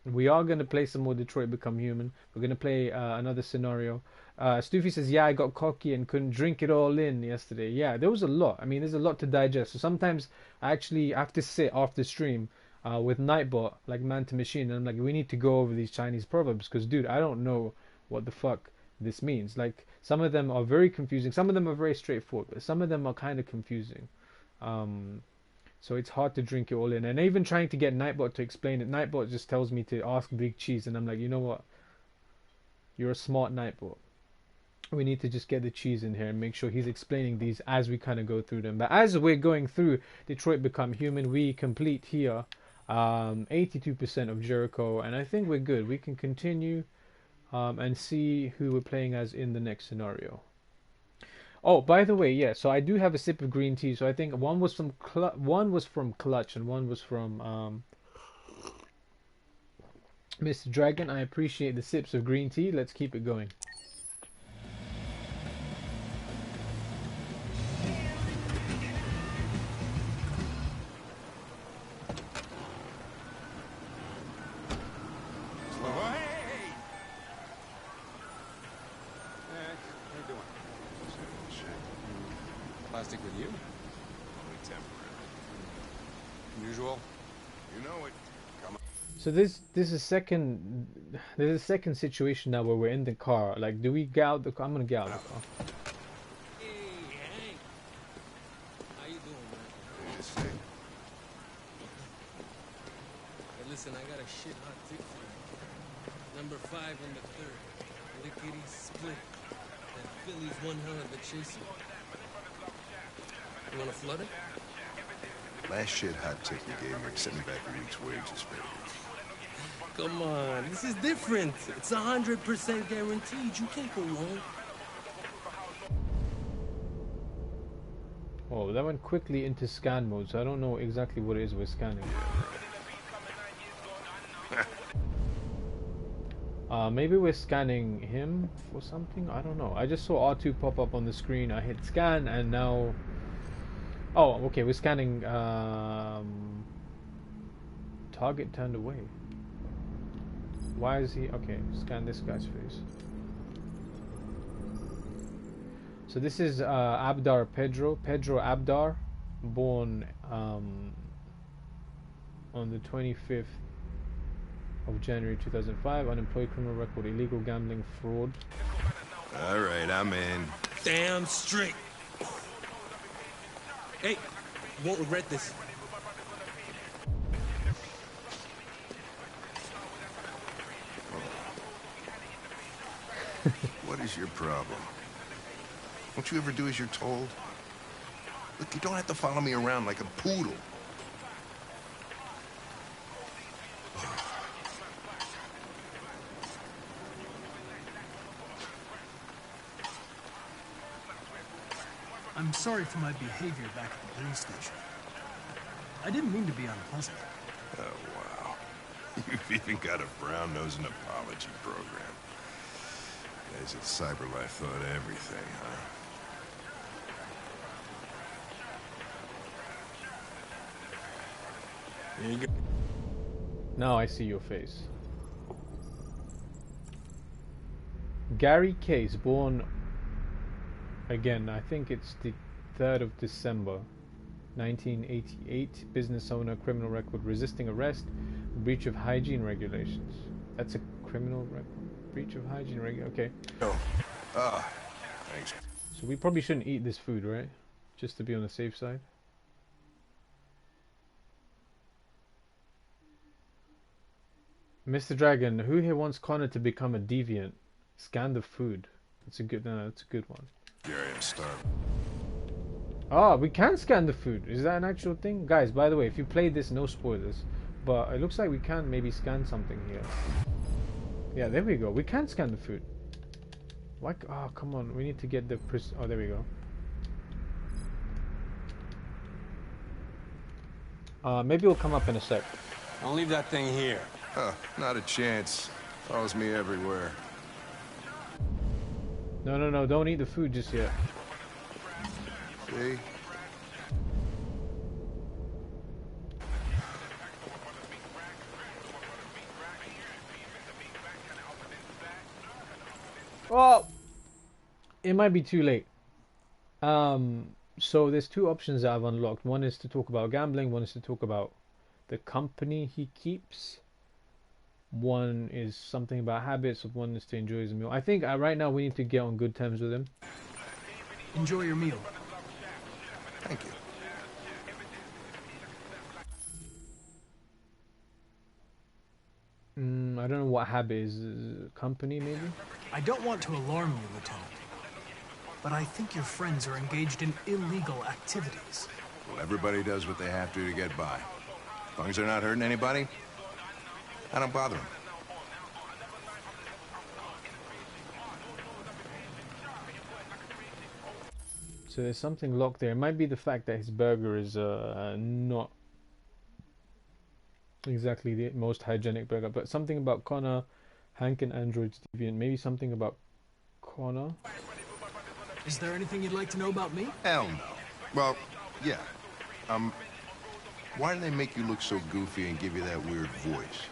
We are going to play some more Detroit Become Human. We're going to play another scenario. Stoofy says, yeah, I got cocky and couldn't drink it all in yesterday. Yeah, there was a lot. I mean, there's a lot to digest. So sometimes I actually have to sit after stream with Nightbot, like man to machine. And I'm like, we need to go over these Chinese proverbs. Because, dude, I don't know what the fuck this means. Like, some of them are very confusing. Some of them are very straightforward. But some of them are kind of confusing. So it's hard to drink it all in. And even trying to get Nightbot to explain it, Nightbot just tells me to ask Big Cheese. And I'm like, you know what? You're a smart Nightbot. We need to just get the cheese in here and make sure he's explaining these as we kind of go through them. But as we're going through Detroit Become Human, we complete here 82% of Jericho. And I think we're good. We can continue and see who we're playing as in the next scenario. Oh, by the way, yeah, so I do have a sip of green tea. So I think one was from Clutch and one was from Mr. Dragon. I appreciate the sips of green tea. Let's keep it going. Plastic with you? Only temporary. Usual? You know it. Come on. So there's a second situation now where we're in the car. Like, do we get out the car? I'm gonna get out of the car. Hey, Hank. How you doing, man? Just say. Hey, listen, I got a shit hot tip for you. Number 5 in the 3rd. Lickety split. That Philly's one hell of a chaser. You wanna flood it? Last shit hot tip you gave me, sent me back a week's wages, baby. Come on, this is different. It's 100% guaranteed. You can't go wrong. Oh, that went quickly into scan mode, so I don't know exactly what it is we're scanning. Maybe we're scanning him for something? I don't know. I just saw R2 pop up on the screen. I hit scan and now... Oh, okay, we're scanning target turned away. Why is he... Okay, scan this guy's face. So this is Abdar Pedro Abdar, born on the 25th of January 2005, unemployed, criminal record, illegal gambling, fraud. All right, I'm in. Damn straight. Hey, you won't regret this. What is your problem? Won't you ever do as you're told? Look, you don't have to follow me around like a poodle. I'm sorry for my behavior back at the police station. I didn't mean to be unpleasant. Oh, wow. You've even got a brown-nosed apology program. Guys at CyberLife thought everything, huh? There you go. Now I see your face. Gary Case, born again, I think it's the 3rd of December 1988, business owner, criminal record, resisting arrest, breach of hygiene regulations. That's a criminal record, breach of hygiene okay. Oh, thanks. So we probably shouldn't eat this food, right? Just to be on the safe side. Mr. Dragon, who here wants Connor to become a deviant? Scan the food. That's a good one. Gary, I'm starving. Ah, we can scan the food. Is that an actual thing? Guys, by the way, if you played this, no spoilers. But it looks like we can maybe scan something here. Yeah, there we go. We can scan the food. Why? Oh, come on. We need to get the... Oh, there we go. Maybe it'll come up in a sec. Don't leave that thing here. Huh, not a chance. Follows me everywhere. No, no, no, don't eat the food just yet. See? Oh! It might be too late. So there's two options that I've unlocked. One is to talk about gambling, one is to talk about the company he keeps. One is something about habits, one is to enjoy his meal. I think right now we need to get on good terms with him. Enjoy your meal. Thank you. I don't know what habit is. Company, maybe? I don't want to alarm you, Lieutenant, but I think your friends are engaged in illegal activities. Well, everybody does what they have to get by. As long as they're not hurting anybody, I don't bother them. So there's something locked there. It might be the fact that his burger is not exactly the most hygienic burger, but something about Connor, Hank and Android's Deviant. Maybe something about Connor. Is there anything you'd like to know about me? Hell no. Well, yeah. Why do they make you look so goofy and give you that weird voice?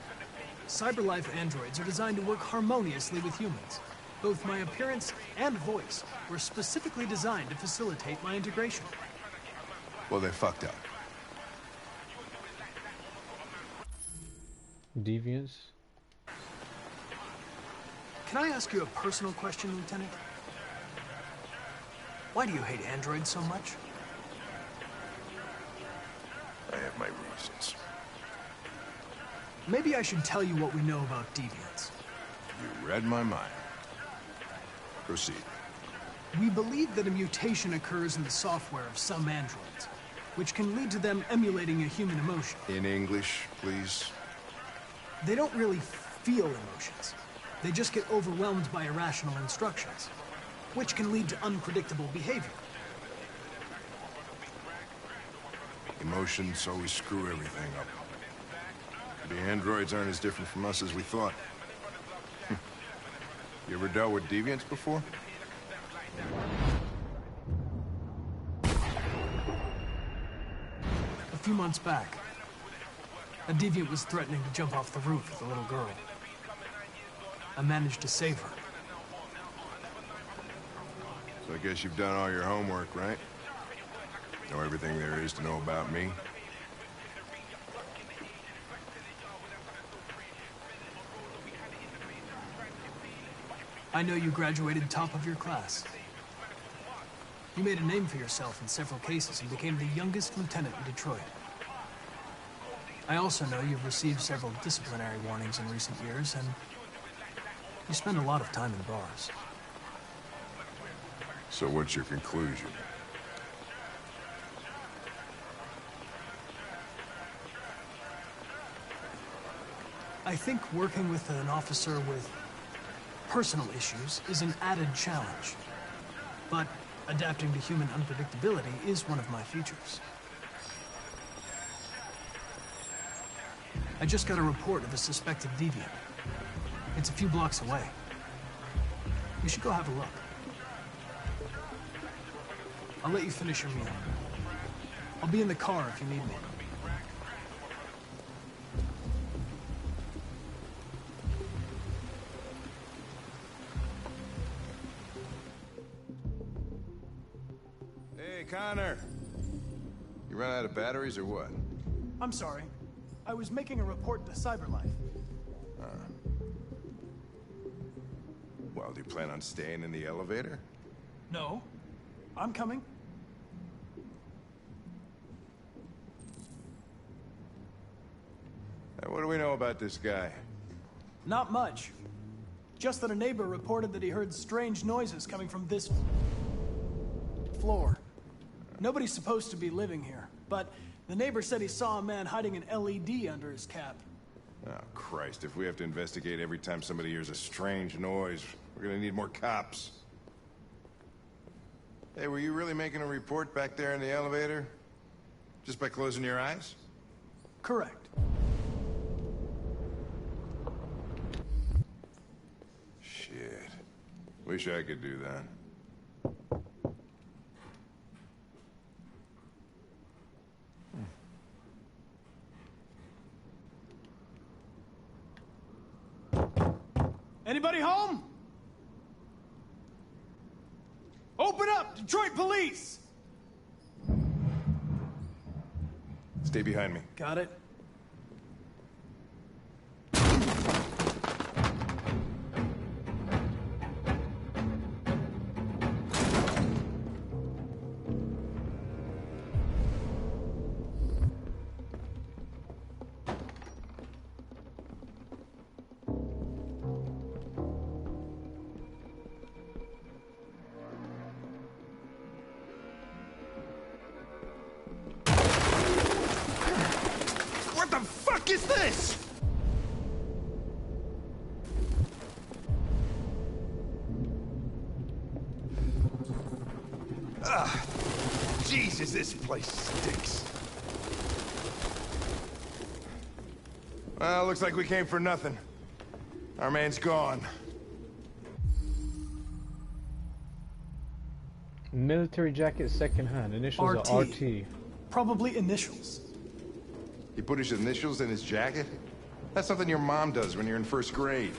CyberLife androids are designed to work harmoniously with humans. Both my appearance and voice were specifically designed to facilitate my integration. Well, they fucked up. Deviants. Can I ask you a personal question, Lieutenant? Why do you hate androids so much? I have my reasons. Maybe I should tell you what we know about deviants. You read my mind. Proceed. We believe that a mutation occurs in the software of some androids, which can lead to them emulating a human emotion. In English, please. They don't really feel emotions. They just get overwhelmed by irrational instructions, which can lead to unpredictable behavior. Emotions always screw everything up. The androids aren't as different from us as we thought. You ever dealt with deviants before? A few months back, a deviant was threatening to jump off the roof with a little girl. I managed to save her. So I guess you've done all your homework, right? Know everything there is to know about me? I know you graduated top of your class. You made a name for yourself in several cases and became the youngest lieutenant in Detroit. I also know you've received several disciplinary warnings in recent years, and you spend a lot of time in bars. So what's your conclusion? I think working with an officer with personal issues is an added challenge. But adapting to human unpredictability is one of my features. I just got a report of a suspected deviant. It's a few blocks away. You should go have a look. I'll let you finish your meal. I'll be in the car if you need me. Hey, Connor. You run out of batteries or what? I'm sorry. I was making a report to CyberLife. Well, do you plan on staying in the elevator? No. I'm coming. Hey, what do we know about this guy? Not much. Just that a neighbor reported that he heard strange noises coming from this floor. Nobody's supposed to be living here, but the neighbor said he saw a man hiding an LED under his cap. Oh, Christ, if we have to investigate every time somebody hears a strange noise, we're gonna need more cops. Hey, were you really making a report back there in the elevator? Just by closing your eyes? Correct. Wish I could do that. Anybody home? Open up, Detroit Police! Stay behind me. Got it. What the fuck is this? Ah, Jesus, this place stinks. Well, looks like we came for nothing. Our man's gone. Military jacket secondhand. Initials are RT. Probably initials. He put his initials in his jacket? That's something your mom does when you're in first grade.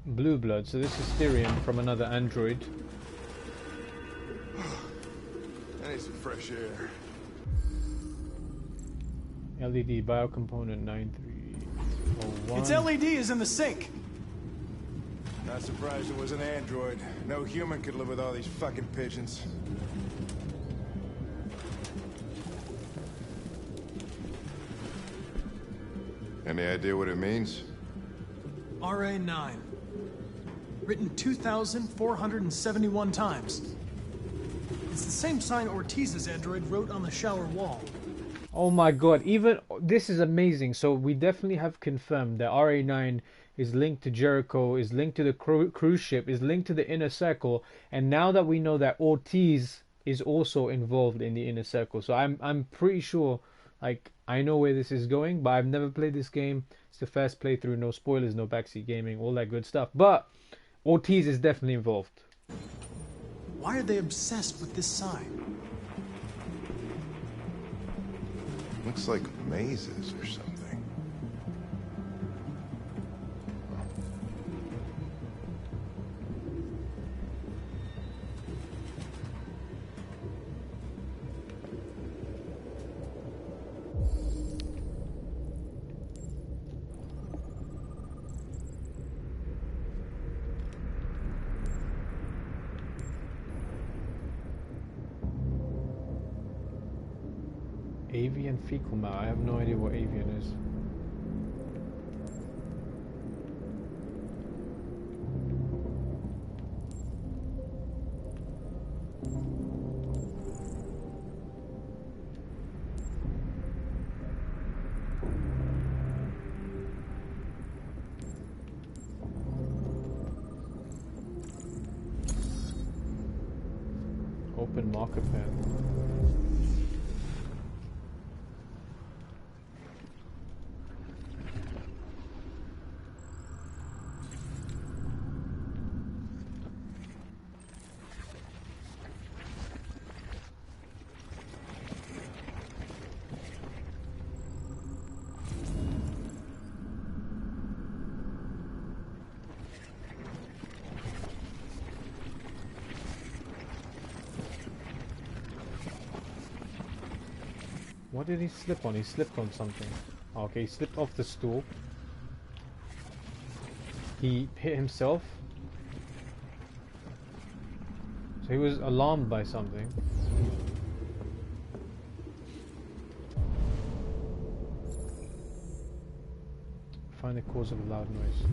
Blue blood. So this is Therium from another android. I need some fresh air. LED biocomponent 9301. Its LED is in the sink. Not surprised it was an android. No human could live with all these fucking pigeons. Any idea what it means? RA9. Written 2,471 times. It's the same sign Ortiz's android wrote on the shower wall. Oh my god, even this is amazing. So we definitely have confirmed that RA9 is linked to Jericho, is linked to the cruise ship, is linked to the Inner Circle, and now that we know that Ortiz is also involved in the Inner Circle. So I'm pretty sure, like, I know where this is going, but I've never played this game. It's the first playthrough, no spoilers, no backseat gaming, all that good stuff. But Ortiz is definitely involved. Why are they obsessed with this sign? Looks like mazes or something. Avian fecal matter. I have no idea what avian is. Open marker pen. What did he slip on? He slipped on something. Okay, he slipped off the stool. He hit himself. So he was alarmed by something. Find the cause of a loud noise.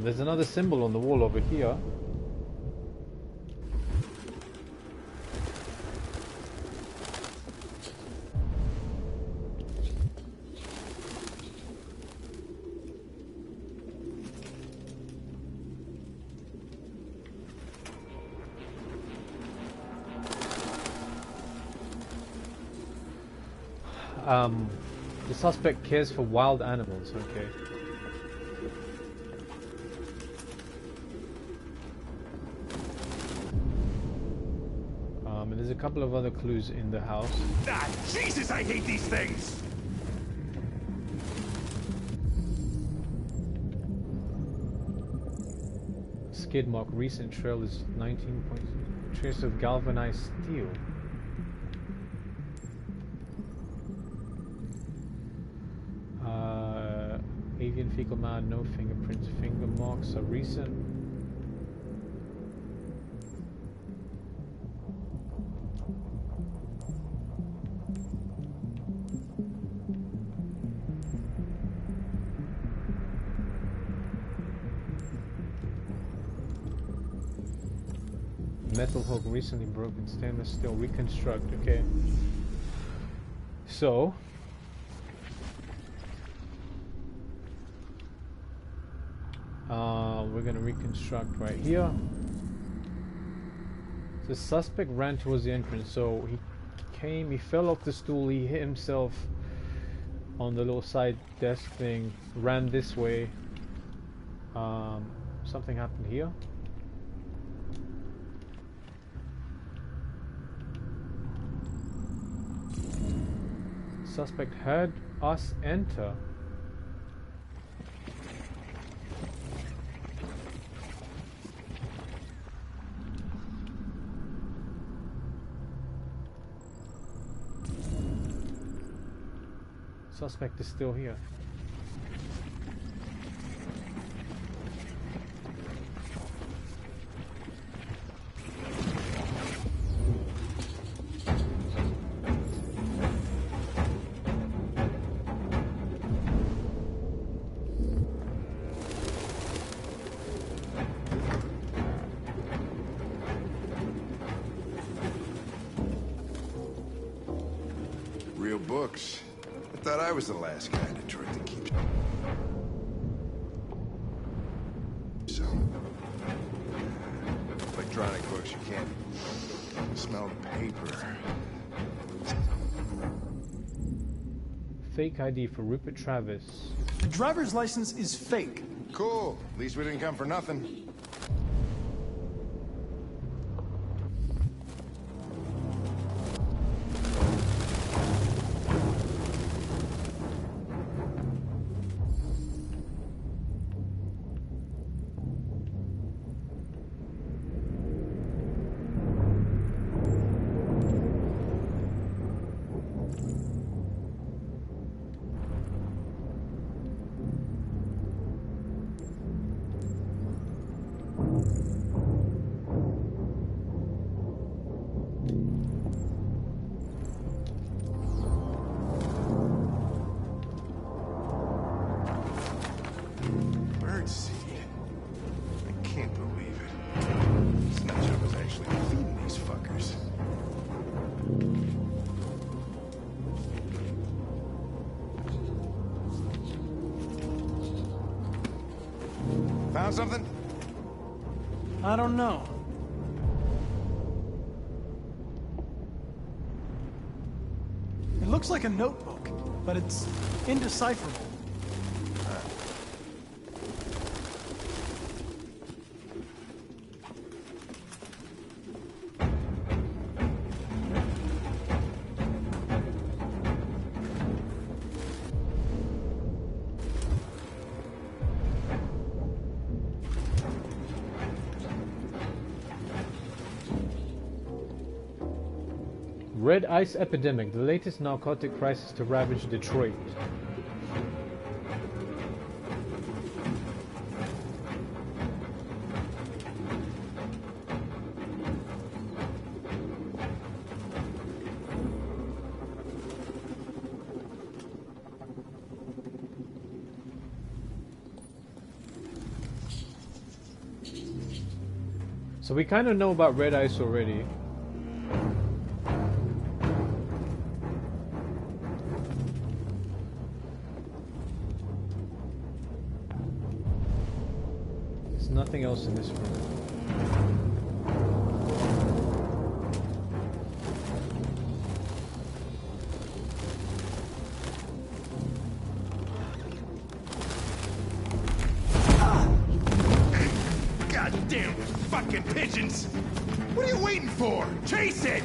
There's another symbol on the wall over here. The suspect cares for wild animals. Okay. And there's a couple of other clues in the house. Ah, Jesus, I hate these things! Skid mark. Recent trail is 19 points. Trace of galvanized steel. Avian fecal matter, no fingerprints. Finger marks are recent. Metal hook recently broken. Stainless steel. Reconstruct. Okay. So. We're gonna reconstruct right here. The suspect ran towards the entrance, so he fell off the stool, he hit himself on the little side desk thing, ran this way. Something happened here. Suspect heard us enter. Suspect is still here. Real books. I thought I was the last guy in Detroit to keep some electronic books. You can't smell the paper. Fake ID for Rupert Travis. The driver's license is fake. Cool. At least we didn't come for nothing. Found something? I don't know. It looks like a notebook, but it's indecipherable. Red ice epidemic, the latest narcotic crisis to ravage Detroit. So we kind of know about red ice already. Nothing else in this room. Goddamn fucking pigeons! What are you waiting for? Chase it!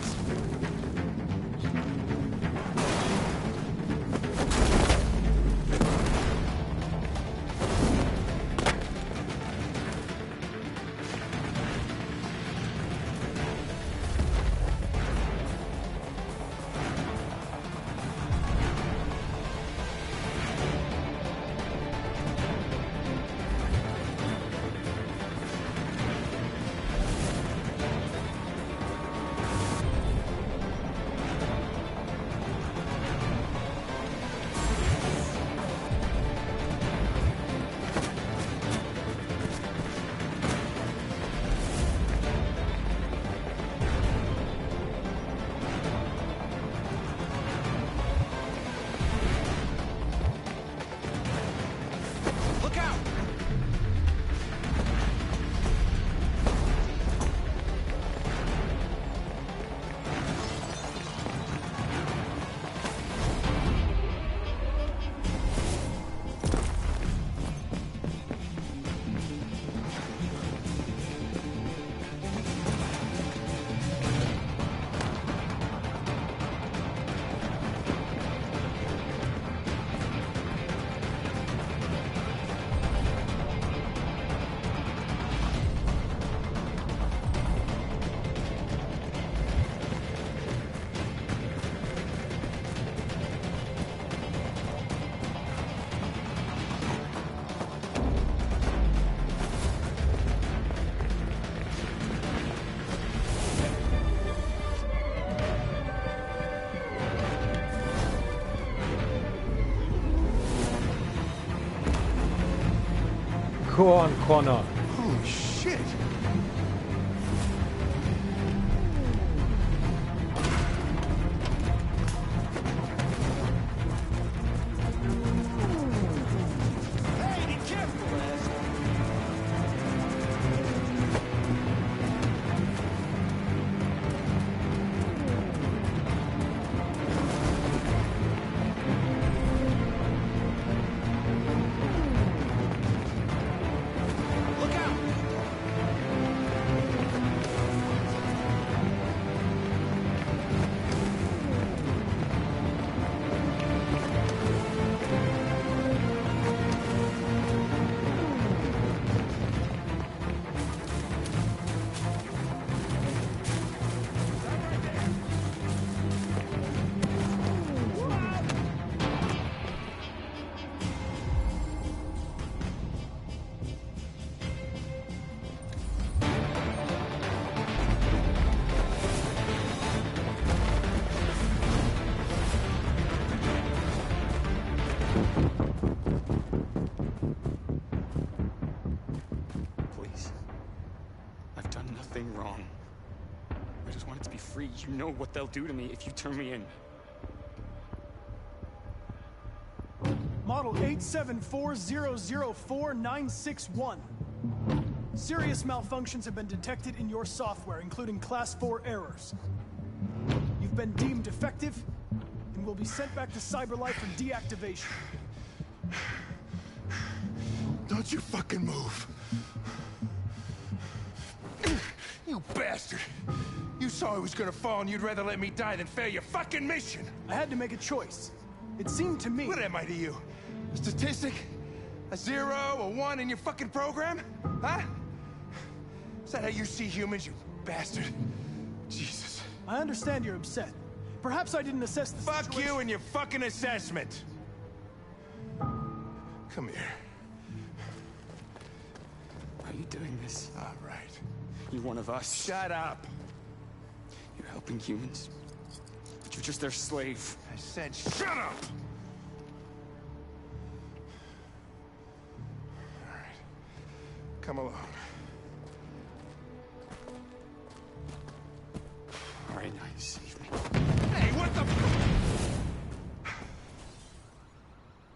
Go on, Connor. Holy shit! Hey, be careful, asshole. Look out! Please. I've done nothing wrong. I just wanted to be free. You know what they'll do to me if you turn me in. Model 874004961. Serious malfunctions have been detected in your software, including Class 4 errors. You've been deemed defective and will be sent back to CyberLife for deactivation. Don't you fucking move. You bastard! You saw I was gonna fall and you'd rather let me die than fail your fucking mission! I had to make a choice. It seemed to me... What am I to you? A statistic? A 0, a 1 in your fucking program? Huh? Is that how you see humans, you bastard? Jesus. I understand you're upset. Perhaps I didn't assess the Fuck situation. you and your fucking assessment! Come here. Are you doing this? All right. You're one of us. Shut up! You're helping humans. But you're just their slave. I said shut up! All right. Come along. All right, now you save me. Hey, what the f-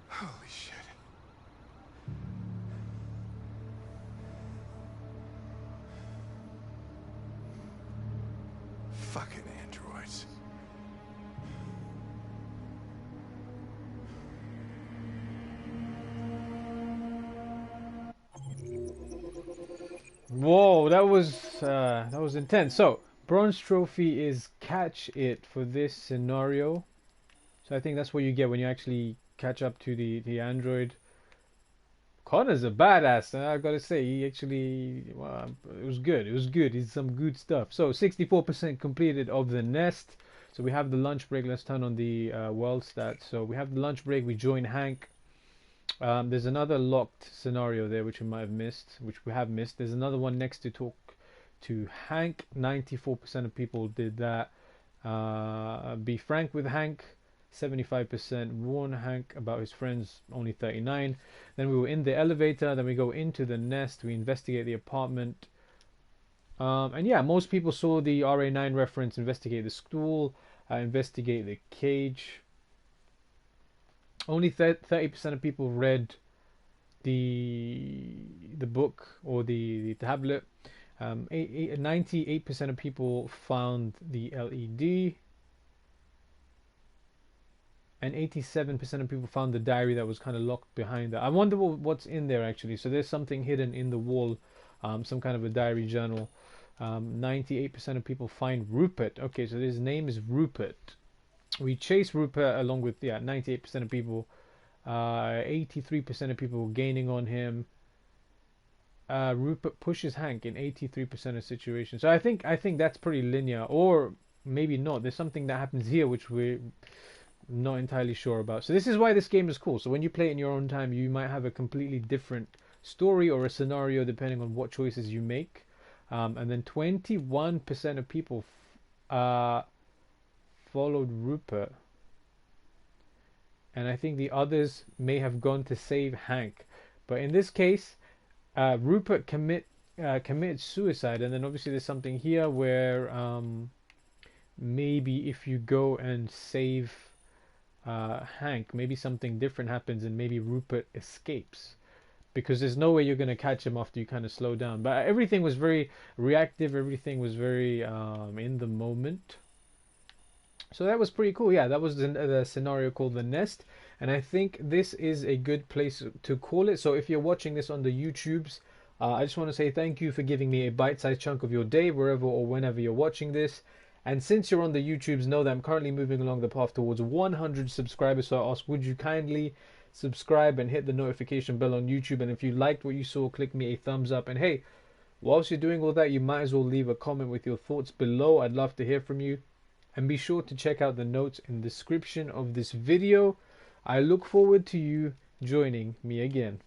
Holy shit. Fucking androids. Whoa, that was intense. So bronze trophy is catch it for this scenario. So I think that's what you get when you actually catch up to the android. Connor's a badass, I gotta say. He actually, well, it was good. It was good. It's some good stuff. So 64% completed of the nest. So we have the lunch break. Let's turn on the world stats. So we have the lunch break. We join Hank. There's another locked scenario there which we might have missed, which we have missed. There's another one next to talk to Hank. 94% of people did that. Be frank with Hank. 75%. Warn Hank about his friends, only 39. Then we were in the elevator, then we go into the nest, we investigate the apartment. And yeah, most people saw the RA9 reference, investigate the stool, investigate the cage. Only 30% of people read the book or the tablet. 98% of people found the LED. And 87% of people found the diary that was kind of locked behind that. I wonder what's in there actually. So there's something hidden in the wall, some kind of a diary journal. 98% of people find Rupert. Okay, so his name is Rupert. We chase Rupert along with 98% of people. 83% of people gaining on him. Rupert pushes Hank in 83% of situations. So I think that's pretty linear, or maybe not. There's something that happens here which we're not entirely sure about. So this is why this game is cool. So when you play it in your own time, you might have a completely different story or a scenario depending on what choices you make. And then 21% of people followed Rupert, and I think the others may have gone to save Hank. But in this case, Rupert committed suicide, and then obviously there's something here where maybe if you go and save Hank, maybe something different happens, and maybe Rupert escapes, because there's no way you're going to catch him after you kind of slow down. But everything was very reactive, everything was very in the moment. So that was pretty cool. Yeah, that was the scenario called The Nest, and I think this is a good place to call it. So if you're watching this on the YouTubes, I just want to say thank you for giving me a bite-sized chunk of your day, wherever or whenever you're watching this. And since you're on the YouTubes, know that I'm currently moving along the path towards 100 subscribers. So I ask, would you kindly subscribe and hit the notification bell on YouTube? And if you liked what you saw, click me a thumbs up. And hey, whilst you're doing all that, you might as well leave a comment with your thoughts below. I'd love to hear from you. And be sure to check out the notes in the description of this video. I look forward to you joining me again.